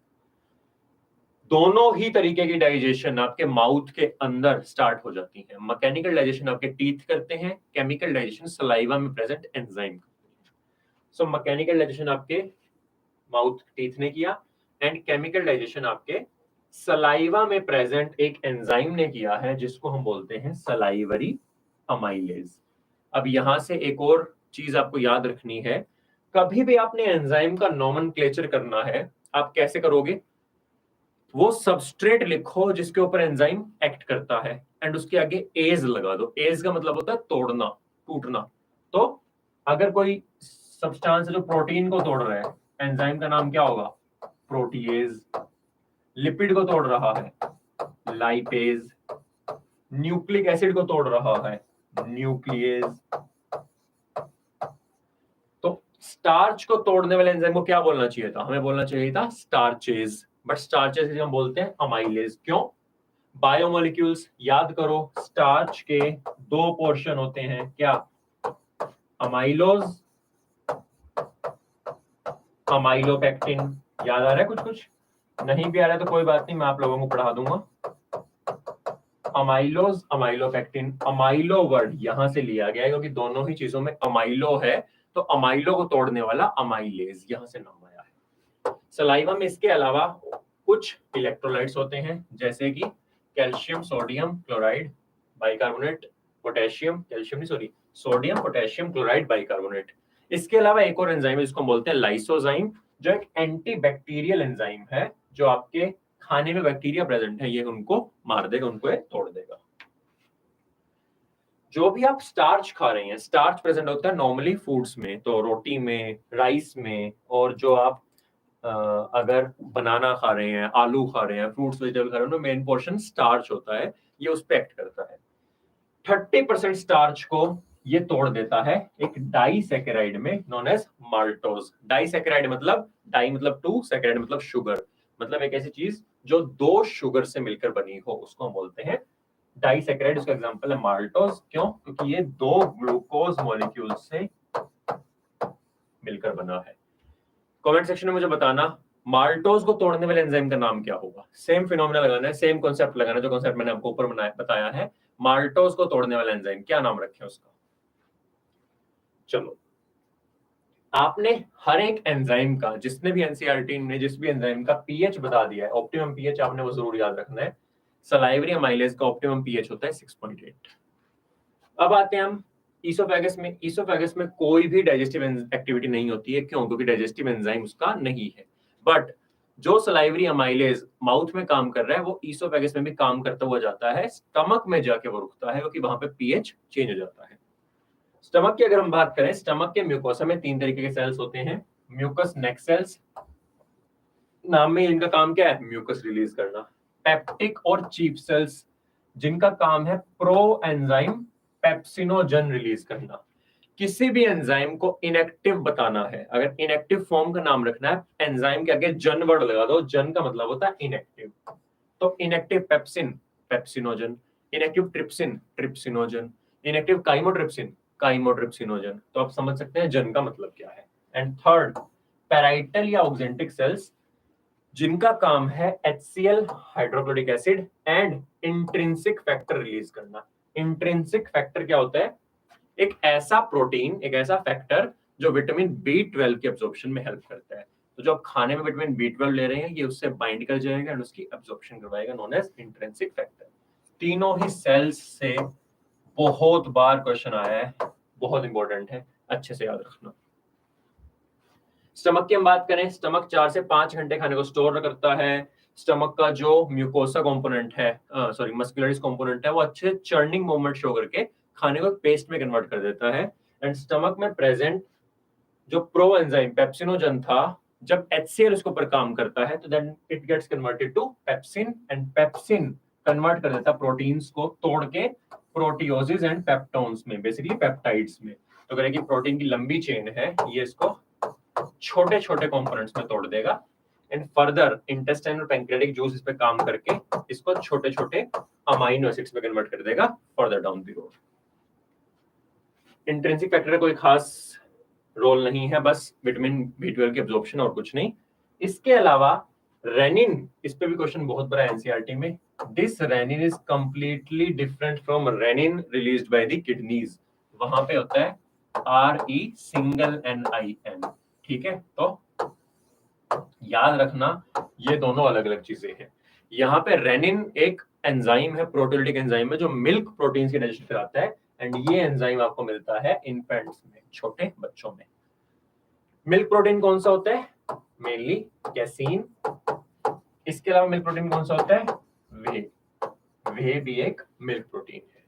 दोनों ही तरीके की डाइजेशन आपके माउथ के अंदर स्टार्ट हो जाती है। मैकेनिकल डाइजेशन आपके टीथ करते हैं, केमिकल डाइजेशन सलाइवा में present enzyme. So mechanical digestion आपके माउथ टीथ ने किया एंड केमिकल डाइजेशन आपके सलाइवा में प्रेजेंट एक एंजाइम ने किया है जिसको हम बोलते हैं सलाइवरी अमाइलेज। अब यहां से एक और चीज आपको याद रखनी है, कभी भी आपने एंजाइम का नोमेनक्लेचर करना है, आप कैसे करोगे? वो सबस्ट्रेट लिखो जिसके ऊपर एंजाइम एक्ट करता है एंड उसके आगे एज लगा दो। एज का मतलब होता है तोड़ना, टूटना। तो अगर कोई सब्सटेंस जो प्रोटीन को तोड़ रहा है, एंजाइम का नाम क्या होगा? प्रोटीएज। लिपिड को तोड़ रहा है, लाइपेज। न्यूक्लिक एसिड को तोड़ रहा है, न्यूक्लिएज। तो स्टार्च को तोड़ने वाले एंजाइम को क्या बोलना चाहिए था? हमें बोलना चाहिए था स्टार्चेज, बट स्टार्चेज हम बोलते हैं अमाइलेज। क्यों? बायोमोलिक्यूल्स याद करो, स्टार्च के दो पोर्शन होते हैं, क्या? Amylose, amylopectin. याद आ रहा है कुछ कुछ? नहीं भी आ रहा है तो कोई बात नहीं, मैं आप लोगों को पढ़ा दूंगा। Amylose, amylopectin. अमाइलो वर्ड यहां से लिया गया है क्योंकि दोनों ही चीजों में अमाइलो है, तो अमाइलो को तोड़ने वाला अमाइलेज, यहां से नाम आया है। सलाइवा में इसके अलावा कुछ इलेक्ट्रोलाइट्स होते हैं जैसे कि calcium, sodium chloride, bicarbonate, potassium, calcium नहीं sorry, sodium potassium chloride bicarbonate. इसके अलावा एक और एंजाइम है जिसको हम बोलते हैं लाइसोजाइम, जो एक एंटीबैक्टीरियल एंजाइम है जो आपके खाने में बैक्टीरिया प्रेजेंट है ये उनको मार देगा, उनको ये तोड़ देगा। जो भी आप स्टार्च खा रहे हैं, स्टार्च प्रेजेंट होता है नॉर्मली फूड्स में, तो रोटी में, राइस में, और जो आप अगर बनाना खा रहे हैं, आलू खा रहे हैं, फ्रूट्स वेजिटेबल खा रहे हैं, उनमें मेन पोर्शन स्टार्च होता है, ये उस पे एक्ट करता है। 30% स्टार्च को ये तोड़ देता है एक डाइसैकेराइड में नोन एज माल्टोज। डाइसैकेराइड मतलब डाई मतलब टू, सैकेराइड मतलब शुगर, मतलब एक ऐसी चीज जो दो शुगर से मिलकर बनी हो उसको हम बोलते हैं डाइसैकेराइड। उसका एग्जांपल है माल्टोज। क्यों? क्योंकि ये दो ग्लूकोज मॉलिक्यूल से मिलकर बना है। कमेंट सेक्शन में मुझे बताना माल्टोज को तोड़ने वाले एंजाइम का नाम क्या होगा। सेम फिनोमेना लगाना है, सेम कॉन्सेप्ट लगाना है जो कॉन्सेप्ट मैंने आपको ऊपर बताया है। माल्टोज को तोड़ने वाला एंजाइम क्या नाम रखें उसका? चलो, आपने हर एक एंजाइम का, जिसने भी एनसीईआरटी ने जिस भी एंजाइम का पीएच बता दिया है, ऑप्टिमम पीएच आपने वो जरूर याद रखना है। सलाइवरी अमाइलेज का ऑप्टिमम पीएच होता है 6.8। अब आते हैं हम ईसोफेगस में। ईसोफेगस में कोई भी डाइजेस्टिव एक्टिविटी नहीं होती है। क्यों? क्योंकि डाइजेस्टिव एंजाइम उसका नहीं है। बट जो सलाइवरी अमाइलेज माउथ में काम कर रहा है वो ईसोफेगस में भी काम करता हुआ जाता है, स्टमक में जाके वो रुकता है क्योंकि वहां पे पीएच चेंज हो जाता है। स्टमक की अगर हम बात करें, स्टमक के म्यूकोसा में 3 तरीके के सेल्स होते हैं। म्यूकस नेक सेल्स, नाम में इनका काम क्या है? म्यूकस रिलीज करना। पेप्टिक और चीफ सेल्स, जिनका काम है प्रो एंजाइम पेप्सिनोजन रिलीज करना। किसी भी एंजाइम को इनएक्टिव बताना है, अगर इनएक्टिव फॉर्म का नाम रखना है, एंजाइम के आगे जन वर्ड लगा दो, जन का मतलब होता है इनएक्टिव। तो inactive pepsin, pepsinogen, inactive trypsin, trypsinogen, inactive chymotrypsin, chymotrypsinogen. तो आप समझ सकते हैं जन का मतलब क्या है। एंड थर्ड, पैराइटल या ऑक्जेंटिक सेल्स जिनका काम है HCl hydrochloric acid and intrinsic factor release करना। इंट्रिंसिक फैक्टर क्या होता है? एक ऐसा प्रोटीन, एक ऐसा फैक्टर जो विटामिन B12 के एब्जॉर्प्शन में हेल्प करता है। तो जो आप खाने में विटामिन B12 ले रहे हैं, ये उससे बाइंड कर जाएगा एंड उसकी एब्जॉर्प्शन करवाएगा, नोन एज इंट्रिंसिक फैक्टर। तीनों ही सेल्स से बहुत बार क्वेश्चन आया है, बहुत इंपॉर्टेंट है, अच्छे से याद रखना। स्टमक की हम बात करें, स्टमक 4 से 5 घंटे खाने को स्टोर करता है। स्टमक का जो म्यूकोसा कंपोनेंट है, सॉरी मस्कुलरिस कंपोनेंट है, वो अच्छे चर्निंग मूवमेंट शो करके खाने को पेस्ट में कन्वर्ट कर देता है। एंड स्टमक में प्रेजेंट जो प्रो एंजाइम पेप्सिनोजन था, जब HCl उसके ऊपर काम करता है तो then it gets converted to pepsin, and pepsin convert कर देता प्रोटीन्स को तोड़ के प्रोटियोसिस एंड पेप्टोन्स में, बेसिकली पेप्टाइड्स में। तो अगर एक प्रोटीन की लंबी चेन है, ये इसको छोटे छोटे कंपोनेंट्स में तोड़ देगा एंड फर्दर इंटेस्टाइन और पैंक्रियाटिक जूस इस पे काम करके इसको छोटे छोटे अमाइनो एसिड्स में कन्वर्ट कर देगा further down the road. Intrinsic factor का कोई खास रोल नहीं है, बस विटामिन B12 की एब्जॉर्प्शन और कुछ नहीं। इसके अलावा रेनिन, इस पे भी क्वेश्चन बहुत बड़ा एनसीईआरटी में। This renin is completely different from renin released by the kidneys. वहां पे होता है RE सिंगल NIN, ठीक है? तो याद रखना ये दोनों अलग अलग चीजें हैं। यहाँ पे रेनिन एक एंजाइम है, प्रोटियोलिटिक एंजाइम है, जो मिल्क प्रोटीन्स की डाइजेशन कराता है एंड ये एंजाइम आपको मिलता है इन्फेंट्स में, छोटे बच्चों में। मिल्क प्रोटीन कौन सा होता है? Mainly casein. इसके अलावा मिल्क प्रोटीन कौन सा होता है? वे। वे भी एक मिल्क प्रोटीन है,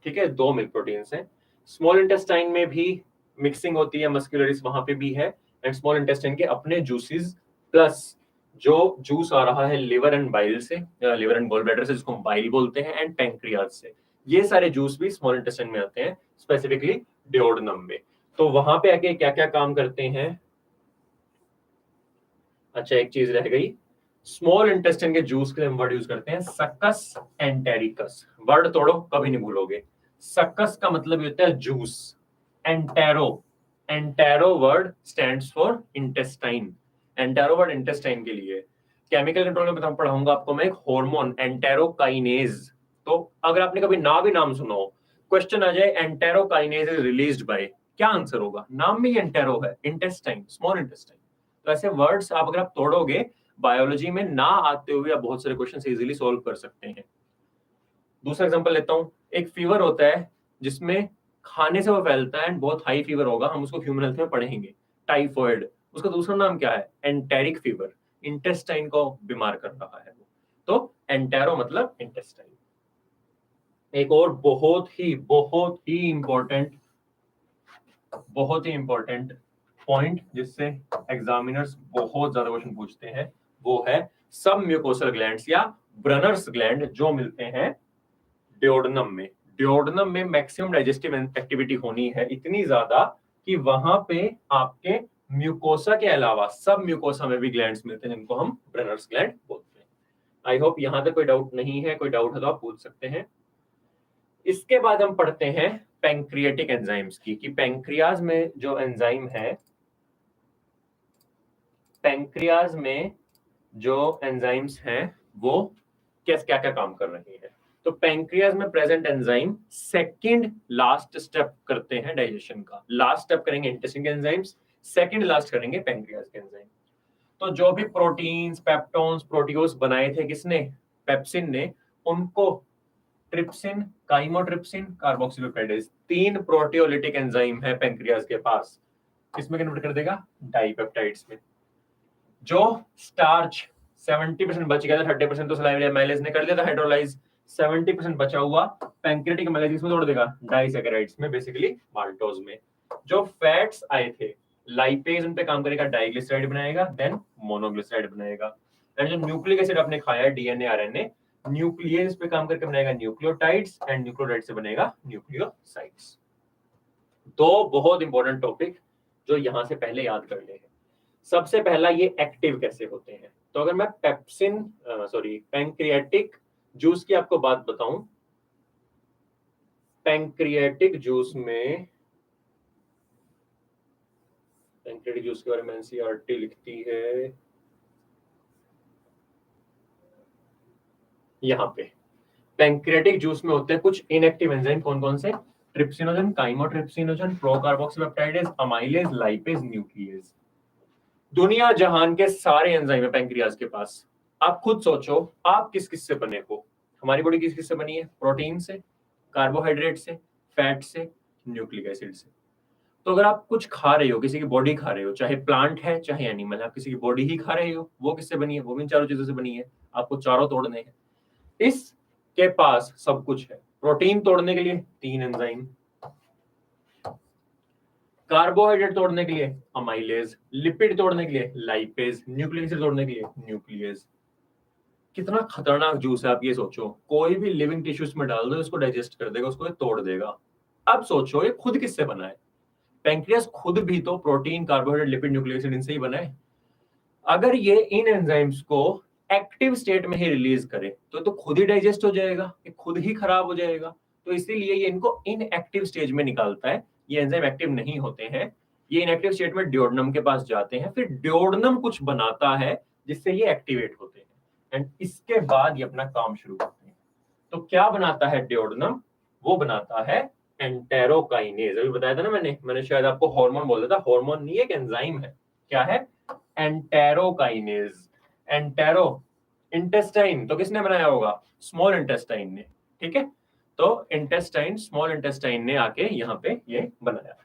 ठीक है? 2 मिल्क प्रोटीन्स हैं। स्मॉल इंटेस्टाइन में भी मिक्सिंग होती है, मस्कुलरिस वहां पे भी है, एंड स्मॉल इंटेस्टाइन के अपने जूसेस प्लस जो जूस आ रहा है लिवर एंड बाइल से, लिवर एंड गॉल ब्लैडर से, जिसको हम बाइल बोलते हैं, एंड पैंक्रियाज से, ये सारे जूस भी स्मॉल इंटेस्टाइन में आते हैं, स्पेसिफिकली डिओडनम में। तो वहां पे आके क्या क्या काम करते हैं? अच्छा, एक चीज रह गई, स्मॉल इंटेस्टाइन के जूस के लिए हम वर्ड यूज करते हैं सक्कस एंटेरिकस। वर्ड तोड़ो, कभी नहीं भूलोगे। सक्कस का मतलब ये होता है juice. Entero, entero word stands for intestine. Entero word intestine के लिए। केमिकल कंट्रोल में बताऊं, पढ़ाऊंगा आपको मैं एक हार्मोन एंटेरोकाइनेज। तो अगर आपने कभी ना भी नाम सुना हो, क्वेश्चन आ जाए एंटेरोकाइनेज इज रिलीज्ड बाय, क्या आंसर होगा? नाम में ही एंटेरो है, इंटेस्टाइन, स्मॉल इंटेस्टाइन। तो ऐसे वर्ड्स आप अगर आप तोड़ोगे, बायोलॉजी में ना आते हुए आप बहुत सारे क्वेश्चन इजीली सॉल्व कर सकते हैं। दूसरा एग्जांपल लेता हूं, एक फीवर होता है जिसमें खाने से वो फैलता है एंड बहुत हाई फीवर होगा, हम उसको ह्यूमन हेल्थ में पढ़ेंगे, टाइफॉइड। उसका दूसरा नाम क्या है? Enteric fever. इंटेस्टाइन को बीमार कर रहा है वो। तो एंटेरो मतलब इंटेस्टाइन। एक और बहुत ही इंपॉर्टेंट पॉइंट जिससे एग्जामिनर्स बहुत ज्यादा क्वेश्चन पूछते हैं, वो है सब म्यूकोसल ग्लैंड्स या ब्रनर्स ग्लैंड, जो मिलते हैं डिओडनम में। डिओडनम में मैक्सिमम डाइजेस्टिव एक्टिविटी होनी है, इतनी ज्यादा कि वहां पे आपके म्यूकोसा के अलावा सब म्यूकोसा में भी ग्लैंड्स मिलते हैं, जिनको हम ब्रनर्स ग्लैंड बोलते हैं। आई होप यहां तक कोई डाउट नहीं है, कोई डाउट है तो आप पूछ सकते हैं। इसके बाद हम पढ़ते हैं पैंक्रियाटिक एंजाइम्स की, कि पैंक्रियाज में जो एंजाइम है, पैंक्रियाज में जो एंजाइम्स हैं वो क्या क्या काम कर रही है। तो पैंक्रियाज में present enzyme second last step करते हैं डाइजेशन का। लास्ट स्टेप करेंगे इंटेस्टाइन के एंजाइम्स, सेकंड लास्ट करेंगे पैंक्रियाज के एंजाइम। तो जो भी प्रोटीन्स, पेप्टोन्स, प्रोटियोस बनाए थे किसने? पेप्सिन ने। उनको ट्रिप्सिन, काइमोट्रिप्सिन, कार्बोक्सिलोपेडेज, 3 प्रोटियोलिटिक एंजाइम है पैंक्रियाज के पास। किसमें कन्वर्ट कर देगा? डाइपेप्टाइड्स में। जो स्टार्च 70% बच गया था, 30% तो सलाइवरी एमाइलेज ने कर लिया था हाइड्रोलाइज, 70% बचा हुआ पैंक्रियाटिक एमाइलेज में तोड़ देगा डाइसैकेराइड्स में, बेसिकली माल्टोज में। जो फैट्स आए थे, लाइपेज उन पे काम करेगा, डाइग्लिसराइड बनाएगा, देन मोनोग्लिसराइड बनाएगा। एंड जो न्यूक्लिक एसिड आपने खाया, डीएनए, आरएनए, न्यूक्लियस पे काम करके बनाएगा न्यूक्लियोटाइड्स, एंड न्यूक्लियोटाइड से बनेगा न्यूक्लियोसाइड्स। दो बहुत इंपॉर्टेंट टॉपिक जो यहां से पहले याद कर ले। सबसे पहला, ये एक्टिव कैसे होते हैं। तो अगर मैं पैंक्रियाटिक जूस की आपको बात बताऊं, पैंक्रियाटिक जूस के बारे में एनसीईआरटी लिखती है यहाँ पे। पैंक्रियाटिक जूस में होते हैं कुछ इनएक्टिव एंजाइम, कौन कौन से? Trypsinogen, chymotrypsinogen, procarboxypeptidase, amylase, lipase, nuclease. दुनिया जहान के सारे एंजाइम है पैंक्रियाज के पास। आप खुद सोचो, आप किस किस से बने हो? हमारी बॉडी किस किस से बनी है? प्रोटीन से, कार्बोहाइड्रेट से, फैट से, न्यूक्लिक एसिड से। तो अगर आप कुछ खा रहे हो, किसी की बॉडी खा रहे हो, चाहे प्लांट है चाहे एनिमल, आप किसी की बॉडी ही खा रहे हो, वो किससे बनी है? वो भी इन चारों चीजों से बनी है। आपको चारों तोड़ने हैं। इसके पास सब कुछ है। प्रोटीन तोड़ने के लिए 3 एंजाइम, कार्बोहाइड्रेट तोड़ने के लिए अमाइलेज, लिपिड तोड़ने के लिए लाइपेज, न्यूक्लिक एसिड तोड़ने के लिए न्यूक्लियस। कितना खतरनाक जूस है, आप ये सोचो। कोई भी लिविंग टिश्यूज में डाल दो, इसको डाइजेस्ट कर देगा, उसको ये तोड़ देगा। अब सोचो ये खुद किससे बना है? पैंक्रियास खुद भी तो protein, carbohydrate, lipid, nucleic acid इनसे ही बना है। अगर ये इन एंजाइम्स को एक्टिव स्टेट में ही रिलीज करे तो खुद ही डाइजेस्ट हो जाएगा, ये खुद ही खराब हो जाएगा। तो इसीलिए ये इनको इनएक्टिव स्टेज में निकालता है। ये एंजाइम एक्टिव नहीं होते हैं, ये इनएक्टिव स्टेट में डिओडनम के पास जाते हैं, फिर डिओडनम कुछ बनाता है जिससे ये एक्टिवेट होते हैं, एंड इसके बाद ये अपना काम शुरू करते हैं। तो क्या बनाता है डिओडनम? वो बनाता है एंटेरोकाइनेज। अभी बताया था ना मैंने शायद आपको हार्मोन बोल दिया था। हार्मोन नहीं, एक एंजाइम है। क्या है? एंटेरोकाइनेज। एंटेरो, इंटेस्टाइन तो किसने बनाया होगा? स्मॉल इंटेस्टाइन ने। ठीक है, तो इंटेस्टाइन, स्मॉल इंटेस्टाइन ने आके यहाँ पे ये बनाया।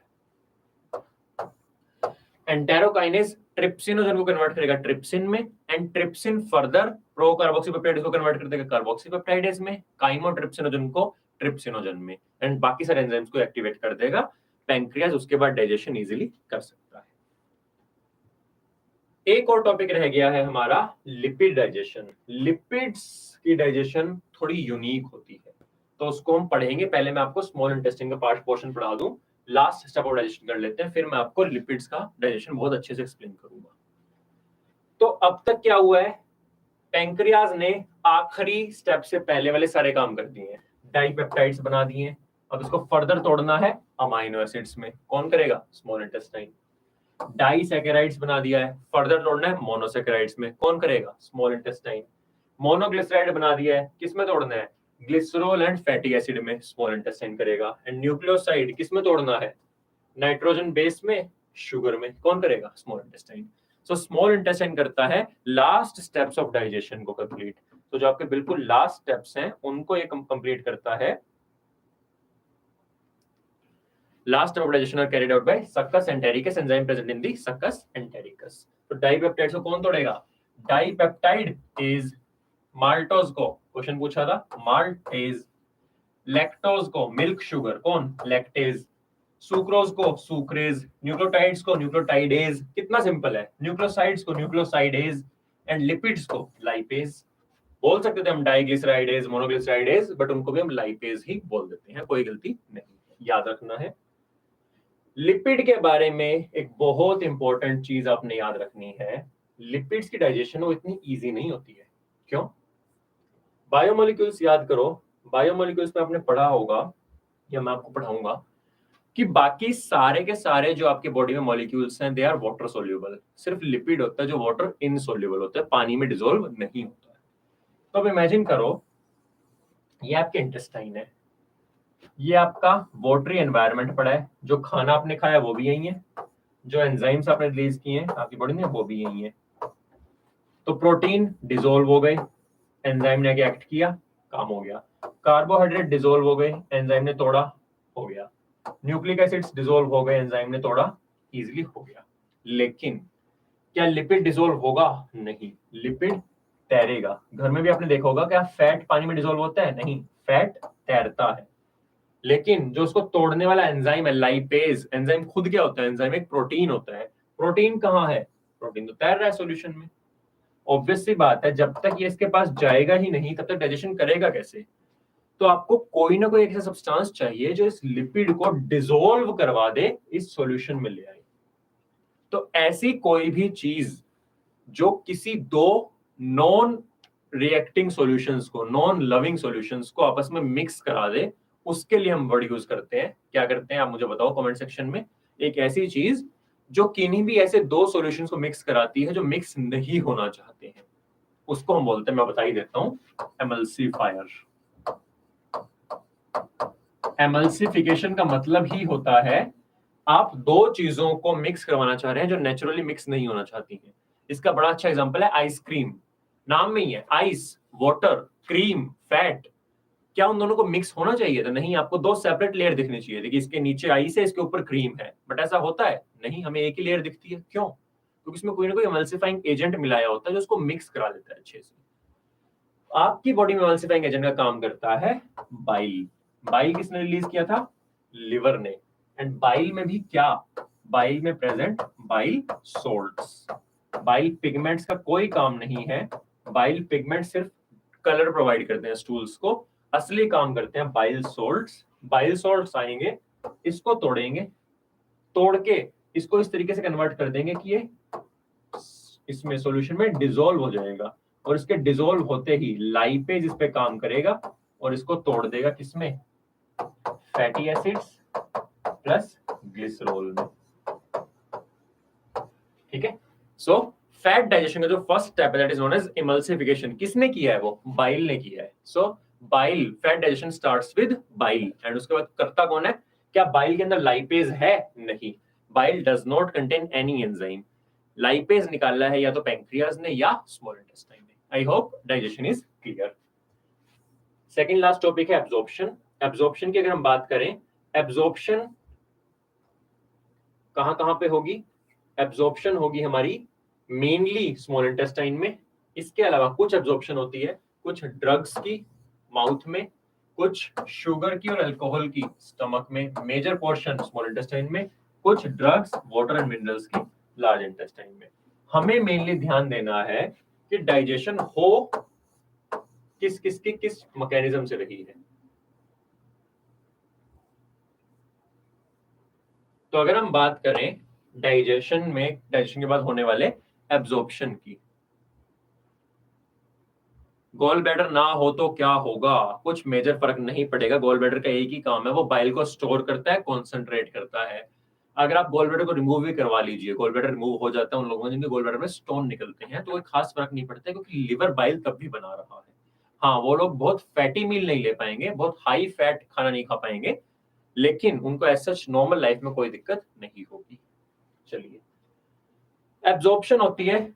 एंटेरोकाइनेज ट्रिप्सिनोजन को कन्वर्ट करेगा ट्रिप्सिन में, and trypsin further pro carboxypeptidase को कन्वर्ट कर देगा कार्बोक्सीपेप्टाइडेज में, काइमोट्रिप्सिनोजन को ट्रिप्सिनोजन में, एंड बाकी सारे एंजाइम्स को एक्टिवेट कर देगा पैंक्रियाज। उसके बाद डाइजेशन इजीली कर सकता है। एक और टॉपिक रह गया है हमारा, लिपिड डाइजेशन। लिपिड्स की डाइजेशन थोड़ी यूनिक होती है, तो उसको हम पढ़ेंगे। पहले मैं आपको स्मॉल इंटेस्टाइन का पार्ट पोर्शन पढ़ा दूं, लास्ट स्टेप ऑफ डाइजेशन कर लेते हैं, फिर मैं आपको लिपिड्स का डाइजेशन बहुत अच्छे से एक्सप्लेन करूंगा। तो अब तक क्या हुआ है? पैंक्रियाज ने आखिरी स्टेप से पहले वाले सारे काम कर दिए हैं, डाइपेप्टाइड्स बना दिए हैं। अब इसको फर्दर तोड़ना है अमाइनो एसिड्स में, कौन करेगा? Small intestine. डाइसैकेराइड्स बना दिया है, फर्दर तोड़ना है मोनोसैकेराइड्स में, कौन करेगा? Small intestine. मोनोग्लिसराइड बना दिया है, किसमें तोड़ना है? ग्लिसरॉल एंड फैटी एसिड में, स्मॉल इंटेस्टाइन करेगा। एंड न्यूक्लियोसाइड किसमें तोड़ना है? नाइट्रोजन बेस में, शुगर में, कौन करेगा? Small intestine. So small intestine करता है लास्ट स्टेप्स ऑफ डाइजेशन को कंप्लीट। तो जो आपके बिल्कुल लास्ट स्टेप्स हैं उनको ये कंप्लीट करता है। Last step of digestion are carried out by succus entericus, enzyme present in the succus entericus. तो डाइपेप्टाइड्स को कौन तोड़ेगा? डाइपेप्टाइड इज माल्टोज को, क्वेश्चन पूछा था, माल्टेज। लैक्टोज को, मिल्क शुगर, कौन? लैक्टेज। सुक्रोज को, सुक्रेज। न्यूक्लियोटाइड्स को, न्यूक्लियोटाइडेज। कितना सिंपल है। न्यूक्लियोसाइड्स को, न्यूक्लियोसाइडेज। एंड लिपिड्स को, लाइपेज। बोल सकते थे हम डाइग्लिसराइडेज, मोनोग्लिसराइडेज, बट उनको भी हम लाइपेज ही बोल देते हैं, कोई गलती नहीं, याद रखना है। लिपिड के बारे में एक बहुत इंपॉर्टेंट चीज आपने याद रखनी है, लिपिड्स की डाइजेशन वो इतनी इजी नहीं होती है। क्यों? बायोमोलिक्यूल्स याद करो। बायोमोलिक्यूल्स में आपने पढ़ा होगा, या मैं आपको पढ़ाऊंगा, कि बाकी सारे के सारे जो आपके बॉडी में मॉलिक्यूल्स हैं दे आर वाटर सोल्यूबल। सिर्फ लिपिड होता है जो वाटर इनसोल्यूबल होता है, पानी में डिसोल्व नहीं होता है। तो अब इमेजिन करो, ये आपके इंटेस्टाइन है, ये आपका वाटरी एनवायरनमेंट पड़ा है, जो खाना आपने खाया वो भी यही है, जो एंजाइम्स आपने रिलीज किए हैं आपकी बॉडी में वो भी यही है। तो प्रोटीन डिसोल्व हो गए, एंजाइम ने आके एक्ट किया, काम हो गया। कार्बोहाइड्रेट डिसोल्व हो गए, एंजाइम ने तोड़ा, हो गया। न्यूक्लिक एसिड्स डिसोल्व हो गए, एंजाइम ने तोड़ा, इजीली हो गया। लेकिन क्या लिपिड डिसोल्व होगा? नहीं, लिपिड तैरेगा। घर में भी आपने देखा होगा, क्या फैट पानी में डिसोल्व होता है? नहीं, फैट तैरता है। लेकिन जो उसको तोड़ने वाला एंजाइम है, लाइपेज, एंजाइम खुद क्या होता है? एंजाइम एक प्रोटीन होता है। प्रोटीन कहाँ है? प्रोटीन तो तैर रहा है सॉल्यूशन में। ऑब्वियस सी बात है, जब तक ये इसके पास जाएगा ही नहीं तब तक डाइजेशन करेगा कैसे? तो आपको कोई ना कोई ऐसा सब्सटेंस चाहिए जो इस लिपिड को डिसॉल्व करवा दे, इस सॉल्यूशन में ले आए। तो ऐसी कोई भी चीज जो किसी दो नॉन रिएक्टिंग सॉल्यूशंस को, नॉन लविंग सॉल्यूशंस को आपस में मिक्स करा दे, उसके लिए हम वर्ड यूज करते हैं। क्या करते हैं आप मुझे बताओ कमेंट सेक्शन में। एक ऐसी चीज जो किन्हीं भी ऐसे दो सॉल्यूशंस को मिक्स कराती है जो मिक्स नहीं होना चाहते हैं, उसको हम बोलते हैं, मैं बता ही देता हूं, एमल्सिफायर। एमल्सिफिकेशन का मतलब ही होता है आप दो चीजों को मिक्स करवाना चाह रहे हैं जो नेचुरली मिक्स नहीं होना चाहती हैं। इसका बड़ा अच्छा एग्जांपल है आइसक्रीम। नाम में ही है आइस, वाटर, क्रीम, फैट। क्या उन दोनों को मिक्स होना चाहिए था? नहीं, आपको दो सेपरेट लेयर दिखनी चाहिए थी कि इसके नीचे आइस है, इसके ऊपर क्रीम है। बट ऐसा होता है नहीं, हमें एक ही लेयर दिखती है। क्यों? क्योंकि इसमें कोई ना कोई एमल्सिफाइंग एजेंट मिलाया होता है जो उसको मिक्स करा देता है अच्छे से। आपकी बॉडी में एमल्सिफाइंग एजेंट का काम करता है बाइल। बाइल किसने रिलीज किया था? लिवर ने। एंड बाइल में भी क्या? बाइल में present bile salts. Bile pigments का कोई काम नहीं है। बाइल पिगमेंट सिर्फ कलर प्रोवाइड करते हैं स्टूल्स को, असली काम करते हैं बाइल सोल्ट्स। बाइल सोल्ट्स आएंगे, इसको तोड़ेंगे, तोड़ के इसको इस तरीके से कन्वर्ट कर देंगे कि ये इसमें सॉल्यूशन में डिसॉल्व हो जाएगा, और इसके डिसॉल्व होते ही लाइपेज इस पे काम करेगा और इसको तोड़ देगा किसमें? फैटी एसिड्स प्लस ग्लिसरॉल में। ठीक है। सो फैट डाइजेशन का जो फर्स्ट स्टेप है that is known as emulsification. किसने किया है? वो बाइल ने किया है। So bile, fat digestion starts with bile. And उसके बाद करता कौन है? क्या बाइल के अंदर लाइपेज है? नहीं, bile does not contain any enzyme. Lipase निकाला है या तो पैंक्रियाज ने या स्मॉल इंटेस्टाइन ने। I hope digestion is clear. Second last topic है एब्जॉर्प्शन। एब्जॉर्प्शन की अगर हम बात करें, एब्जॉर्प्शन कहां पे होगी? एब्जॉर्प्शन होगी हमारी मेनली स्मॉल इंटेस्टाइन में। इसके अलावा कुछ एब्जॉर्प्शन होती है कुछ ड्रग्स की माउथ में, कुछ शुगर की और अल्कोहल की स्टमक में, मेजर पोर्शन स्मॉल इंटेस्टाइन में, कुछ ड्रग्स, वाटर एंड मिनरल्स की लार्ज इंटेस्टाइन में। हमें मेनली ध्यान देना है कि डाइजेशन हो किस किस की किस मैकेनिज्म से रही है। तो अगर हम बात करें डाइजेशन में, डाइजेशन के बाद होने वाले एब्जॉर्प्शन की, गॉल ब्लैडर ना हो तो क्या होगा? कुछ मेजर फर्क नहीं पड़ेगा। गॉल ब्लैडर का एक ही काम है, वो बाइल को स्टोर करता है, कॉन्सेंट्रेट करता है। अगर आप गॉल ब्लैडर को रिमूव भी करवा लीजिए, गॉल ब्लैडर रिमूव हो जाता है उन लोगों में जिनके गॉल ब्लैडर में स्टोन निकलते हैं, तो कोई खास फर्क नहीं पड़ता क्योंकि लिवर बाइल तब भी बना रहा है। हाँ, वो लोग बहुत फैटी मील नहीं ले पाएंगे, बहुत हाई फैट खाना नहीं खा पाएंगे, लेकिन उनको एज सच नॉर्मल लाइफ में कोई दिक्कत नहीं होगी। चलिए, एब्जॉर्प्शन होती है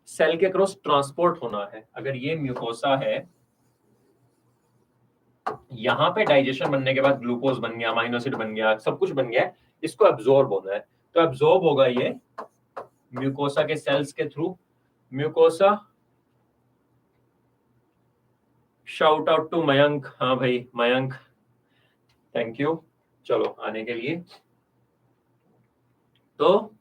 सेल के क्रॉस ट्रांसपोर्ट होना है। अगर ये म्यूकोसा है, यहाँ पे डाइजेशन बनने के बाद ग्लूकोज बन गया, अमीनो एसिड बन गया, सब कुछ बन गया, इसको एब्जॉर्ब होना है। तो एब्जॉर्ब होगा ये म्यूकोसा के सेल्स के through. Mucosa, shout out to Mayank. हाँ भाई मयंक, थैंक यू चलो आने के लिए। तो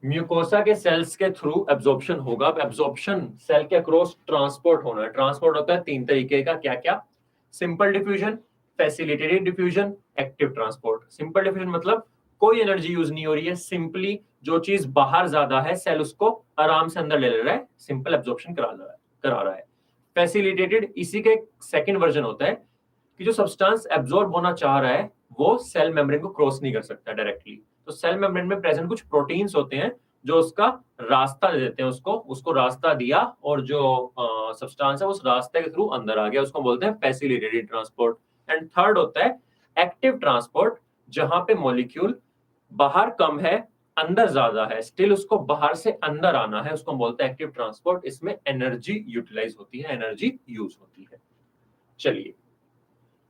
म्यूकोसा के सेल्स के थ्रू एब्जॉर्प्शन होगा। एब्जॉर्प्शन सेल के अक्रॉस ट्रांसपोर्ट होना है। ट्रांसपोर्ट होता है तीन तरीके का। क्या क्या? Simple diffusion, facilitated diffusion, active transport. Simple diffusion मतलब कोई एनर्जी यूज नहीं हो रही है, सिंपली जो चीज बाहर ज्यादा है सेल उसको आराम से अंदर ले रहा है, सिंपल एब्जॉर्प्शन करा रहा है। फैसिलिटेटेड इसी का एक सेकंड वर्जन होता है कि जो सब्सटेंस एब्जॉर्ब होना चाह रहा है वो सेल मेम्ब्रेन को क्रॉस नहीं कर सकता डायरेक्टली। तो सेल मेम्ब्रेन में प्रेजेंट कुछ प्रोटीन्स होते हैं जो उसका रास्ता दे देते हैं, उसको रास्ता दिया और जो सब्सटेंस है उस रास्ते के थ्रू अंदर आ गया, उसको बोलते हैं फैसिलिटेटेड ट्रांसपोर्ट। एंड थर्ड होता है एक्टिव ट्रांसपोर्ट, जहां पे मॉलिक्यूल बाहर कम है अंदर ज्यादा है, स्टिल उसको बाहर से अंदर आना है, उसको बोलते हैं एक्टिव ट्रांसपोर्ट। इसमें एनर्जी यूटिलाइज होती है, एनर्जी यूज होती है। चलिए,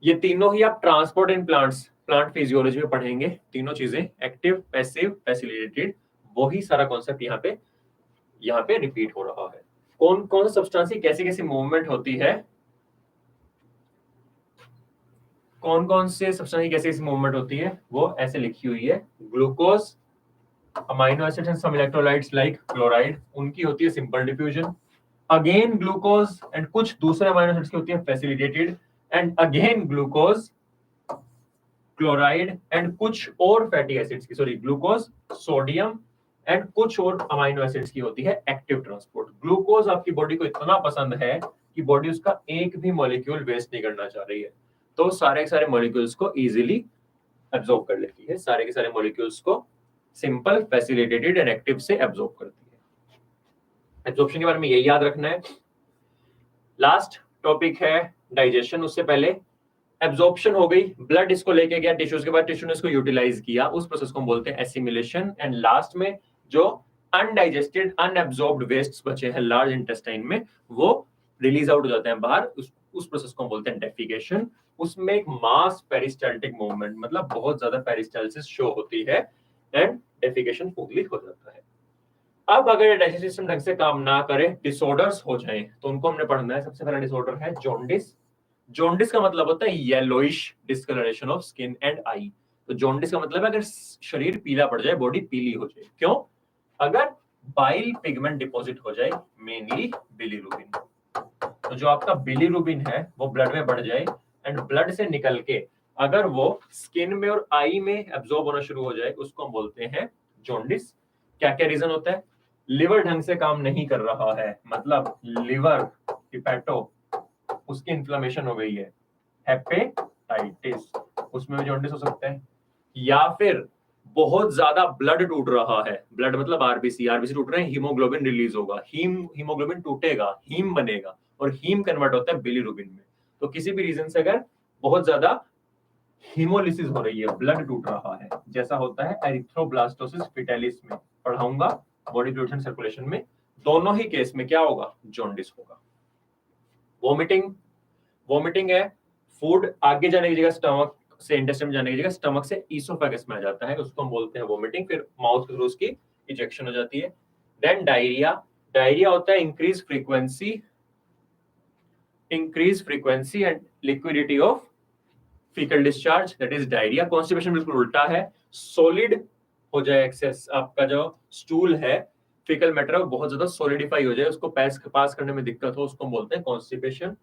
ये तीनों ही आप transport in plants, plant physiology में पढ़ेंगे। तीनों चीजें एक्टिव, पैसिव, फैसिलिटेटेड, वही सारा कॉन्सेप्ट यहाँ पे रिपीट हो रहा है। कौन कौन सा सब्सटेंस की कैसी कैसी मूवमेंट होती है, कौन कौन से सब्सटेंस की कैसी कैसी मूवमेंट होती है, वो ऐसे लिखी हुई है। Glucose, amino acids and some electrolytes like chloride, उनकी होती है simple diffusion. Again glucose and कुछ दूसरे अमीनो एसिड्स की होती है facilitated. And again glucose, chloride and कुछ और फैटी एसिड्स की, सॉरी ग्लूकोज, सोडियम एंड कुछ और अमाइनो एसिड्स की होती है एक्टिव ट्रांसपोर्ट। ग्लूकोज आपकी बॉडी को इतना पसंद है कि बॉडी उसका एक भी मॉलिक्यूल वेस्ट नहीं करना चाह रही है, तो सारे के सारे मॉलिक्यूल्स को इजीली एब्जॉर्ब कर लेती है, सारे के सारे मॉलिक्यूल्स को सिंपल, फैसिलिटेटेड एंड एक्टिव से एब्जॉर्ब करती है। एब्जॉर्प्शन के बारे में यही याद रखना है। लास्ट टॉपिक है डाइजेशन। उससे पहले एब्जॉर्प्शन हो गई, ब्लड इसको लेके गया टिश्यूज के बाद, टिश्यू ने इसको यूटिलाइज किया, उस प्रोसेस को हम बोलते हैं एसिमिलेशन। एंड लास्ट में जो अनडाइजेस्टेड अनएब्जॉर्ब्ड वेस्ट्स बचे हैं लार्ज इंटेस्टाइन में, वो रिलीज आउट हो जाते हैं बाहर, उस प्रोसेस को हम बोलते हैं डेफिकेशन। उसमें एक मास पेरिस्टाल्टिक मूवमेंट, मतलब बहुत ज्यादा पेरिस्टाल्सिस शो होती है एंड डेफिकेशन फुली हो जाता है। अब अगर डाइजेस्टिव सिस्टम ढंग से काम ना करे, डिसऑर्डर्स हो जाएं, तो उनको हमने पढ़ना है। सबसे पहला डिसऑर्डर है जॉन्डिस। जॉन्डिस का मतलब होता है yellowish discolouration of skin and eye. तो जॉन्डिस का मतलब है अगर शरीर पीला पड़ जाए, बॉडी पीली हो जाए। क्यों? अगर बाइल पिगमेंट डिपॉजिट हो जाए, मेनली बिलीरुबिन। तो जो आपका बिलीरुबिन है वो ब्लड में बढ़ जाए एंड ब्लड से निकल के अगर वो स्किन में और आई में एब्जॉर्ब होना शुरू हो जाए, उसको हम बोलते हैं जॉन्डिस। क्या क्या रीजन होता है? लिवर ढंग से काम नहीं कर रहा है, मतलब लिवर हिपैटो, उसकी इन्फ्लेमेशन हो गई है, हेपेटाइटिस, उसमें भी जॉन्डिस हो सकता है। या फिर बहुत ज्यादा ब्लड टूट रहा है, ब्लड मतलब आरबीसी, आरबीसी टूट रहे हैं, हीमोग्लोबिन रिलीज होगा, हीमोग्लोबिन टूटेगा, हीम बनेगा और हीम कन्वर्ट होता है बिलीरुबिन में। तो किसी भी रीजन से अगर बहुत ज्यादा हीमोलिसिस हो रही है, ब्लड टूट रहा है, जैसा होता है एरिथ्रोब्लास्टोसिस फिटेलिस में, पढ़ाऊंगा बॉडी फ्लूइड्स एंड सर्कुलेशन में, दोनों ही केस में क्या होगा? जॉन्डिस होगा। वोमिटिंग, वोमिटिंग है, फूड आगे जाने की जगह स्टमक से इंटेस्टाइन में जाने की जगह स्टमक से ईसोफेगस में आ जाता है, उसको हम बोलते हैं वोमिटिंग, फिर माउथ के थ्रू उसकी इजेक्शन हो जाती है। देन डायरिया, डायरिया होता है increase frequency and liquidity of faecal discharge, that is diarrhoea. Constipation बिल्कुल उल्टा है, सॉलिड हो जाए एक्सेस, आपका जो स्टूल है, फीकल मैटर है, बहुत ज्यादा सॉलिडिफाई हो जाए, उसको पास करने में दिक्कत हो, उसको हम बोलते हैं कॉन्स्टिपेशन।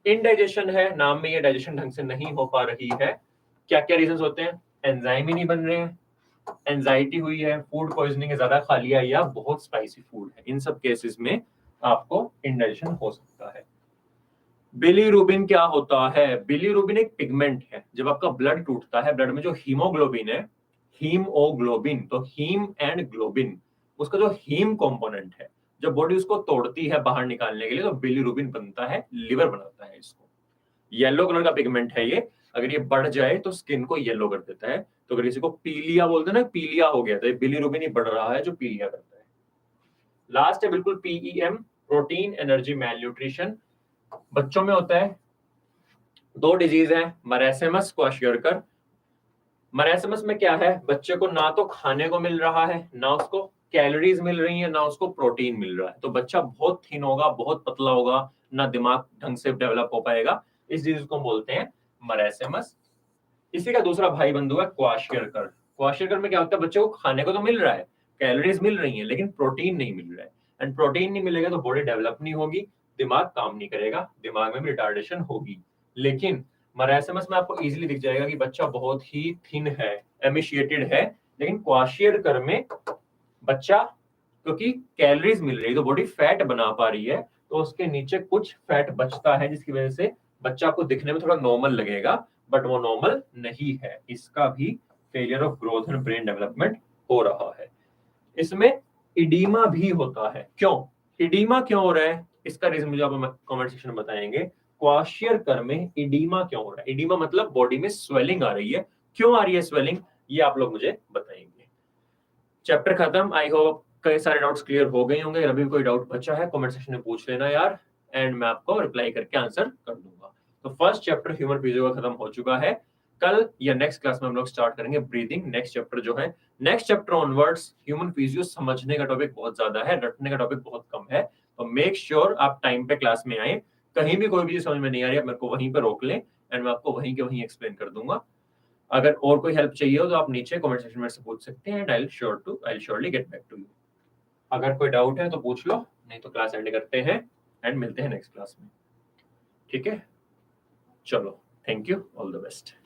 इनडाइजेशन है, नाम में ये डाइजेशन ढंग से नहीं हो पा रही है। क्या क्या रीजंस होते हैं? एंजाइम ही नहीं बन रहे हैं, एंजाइटी हुई है, फूड पॉइजनिंग है, ज्यादा खा लिया या बहुत स्पाइसी फूड है, इन सब केसेस में आपको इनडाइजेशन हो सकता है। बिलीरुबिन क्या होता है? बिलीरुबिन एक पिगमेंट है। जब आपका ब्लड टूटता है, ब्लड में जो हीमोग्लोबिन है, हीमोग्लोबिन, तो हीम एंड ग्लोबिन, उसका जो हीम कंपोनेंट है, जब बॉडी उसको तोड़ती है बाहर निकालने के लिए, तो बिलीरुबिन बनता है, लिवर बनाता है इसको। येलो कलर का पिगमेंट है ये, अगर ये बढ़ जाए तो स्किन को येलो कर देता है। तो अगर किसी को पीलिया बोलते हैं ना, पीलिया हो गया, तो ये बिलीरुबिन ही बढ़ रहा है जो पीलिया करता है। लास्ट है बिल्कुल पीईएम, प्रोटीन एनर्जी मैलन्यूट्रिशन। बच्चों में होता है, दो डिजीज है, मरेसेमस, क्वाशियरकर। मरेसेमस में क्या है? बच्चे को ना तो खाने को मिल रहा है, ना उसको कैलोरीज मिल रही है, ना उसको प्रोटीन मिल रहा है, तो बच्चा बहुत थिन होगा, बहुत पतला होगा, ना दिमाग ढंग से डेवलप हो पाएगा। इस डिजीज को बोलते हैं मरेसेमस। इसी का दूसरा भाई बंधु है क्वाशियरकर। क्वाशियरकर में क्या होता है? बच्चे को खाने को तो मिल रहा है, कैलोरीज मिल रही है, लेकिन प्रोटीन नहीं मिल रहा है, एंड प्रोटीन नहीं मिलेगा तो बॉडी डेवलप नहीं होगी, दिमाग काम नहीं करेगा, दिमाग में भी रिटार्डेशन होगी। लेकिन मरासमस में आपको इजीली दिख जाएगा कि बच्चा बहुत ही थिन है, एमिशिएटेड है, लेकिन क्वाशियरकर में बच्चा क्योंकि कैलोरीज मिल रही है तो बॉडी फैट बना पा रही है, तो उसके नीचे कुछ फैट बचता है, जिसकी वजह से बच्चा को दिखने में थोड़ा नॉर्मल लगेगा, बट वो नॉर्मल नहीं है, इसका भी failure of growth and brain development हो रहा है। इसमें इडीमा भी होता है। क्यों इडीमा क्यों हो रहा है? इसका रीजन मुझे आप कमेंट सेक्शन में बताएंगे। क्वाशियरकर में इडीमा क्यों हो रहा है? इडीमा मतलब बॉडी में स्वेलिंग आ रही है। क्यों आ रही है स्वेलिंग, ये आप लोग मुझे बताएंगे। चैप्टर खत्म। आई होप कई सारे डाउट्स क्लियर हो गए होंगे। अभी भी कोई डाउट बचा है कमेंट सेक्शन में पूछ लेना यार, एंड मैं आपको रिप्लाई करके आंसर कर दूंगा। तो फर्स्ट चैप्टर ह्यूमन फिजियो का खत्म हो चुका है। कल या नेक्स्ट क्लास में हम लोग स्टार्ट करेंगे ब्रीदिंग, नेक्स्ट चैप्टर जो है। Next chapter onwards human physio समझने का टॉपिक बहुत ज्यादा है, रटने का टॉपिक बहुत कम है, तो मेक श्योर आप टाइम पे क्लास में आए। कहीं भी कोई भी चीज समझ में नहीं आ रही है, मेरे को वहीं पे रोक लें एंड मैं आपको वहीं के वहीं एक्सप्लेन कर दूंगा। अगर और कोई हेल्प चाहिए हो तो आप नीचे कमेंट सेक्शन में से पूछ सकते हैं, I will surely get back to you. अगर कोई डाउट है तो पूछ लो, नहीं तो क्लास एंड करते हैं एंड मिलते हैं नेक्स्ट क्लास में। ठीक है, चलो, thank you, all the best.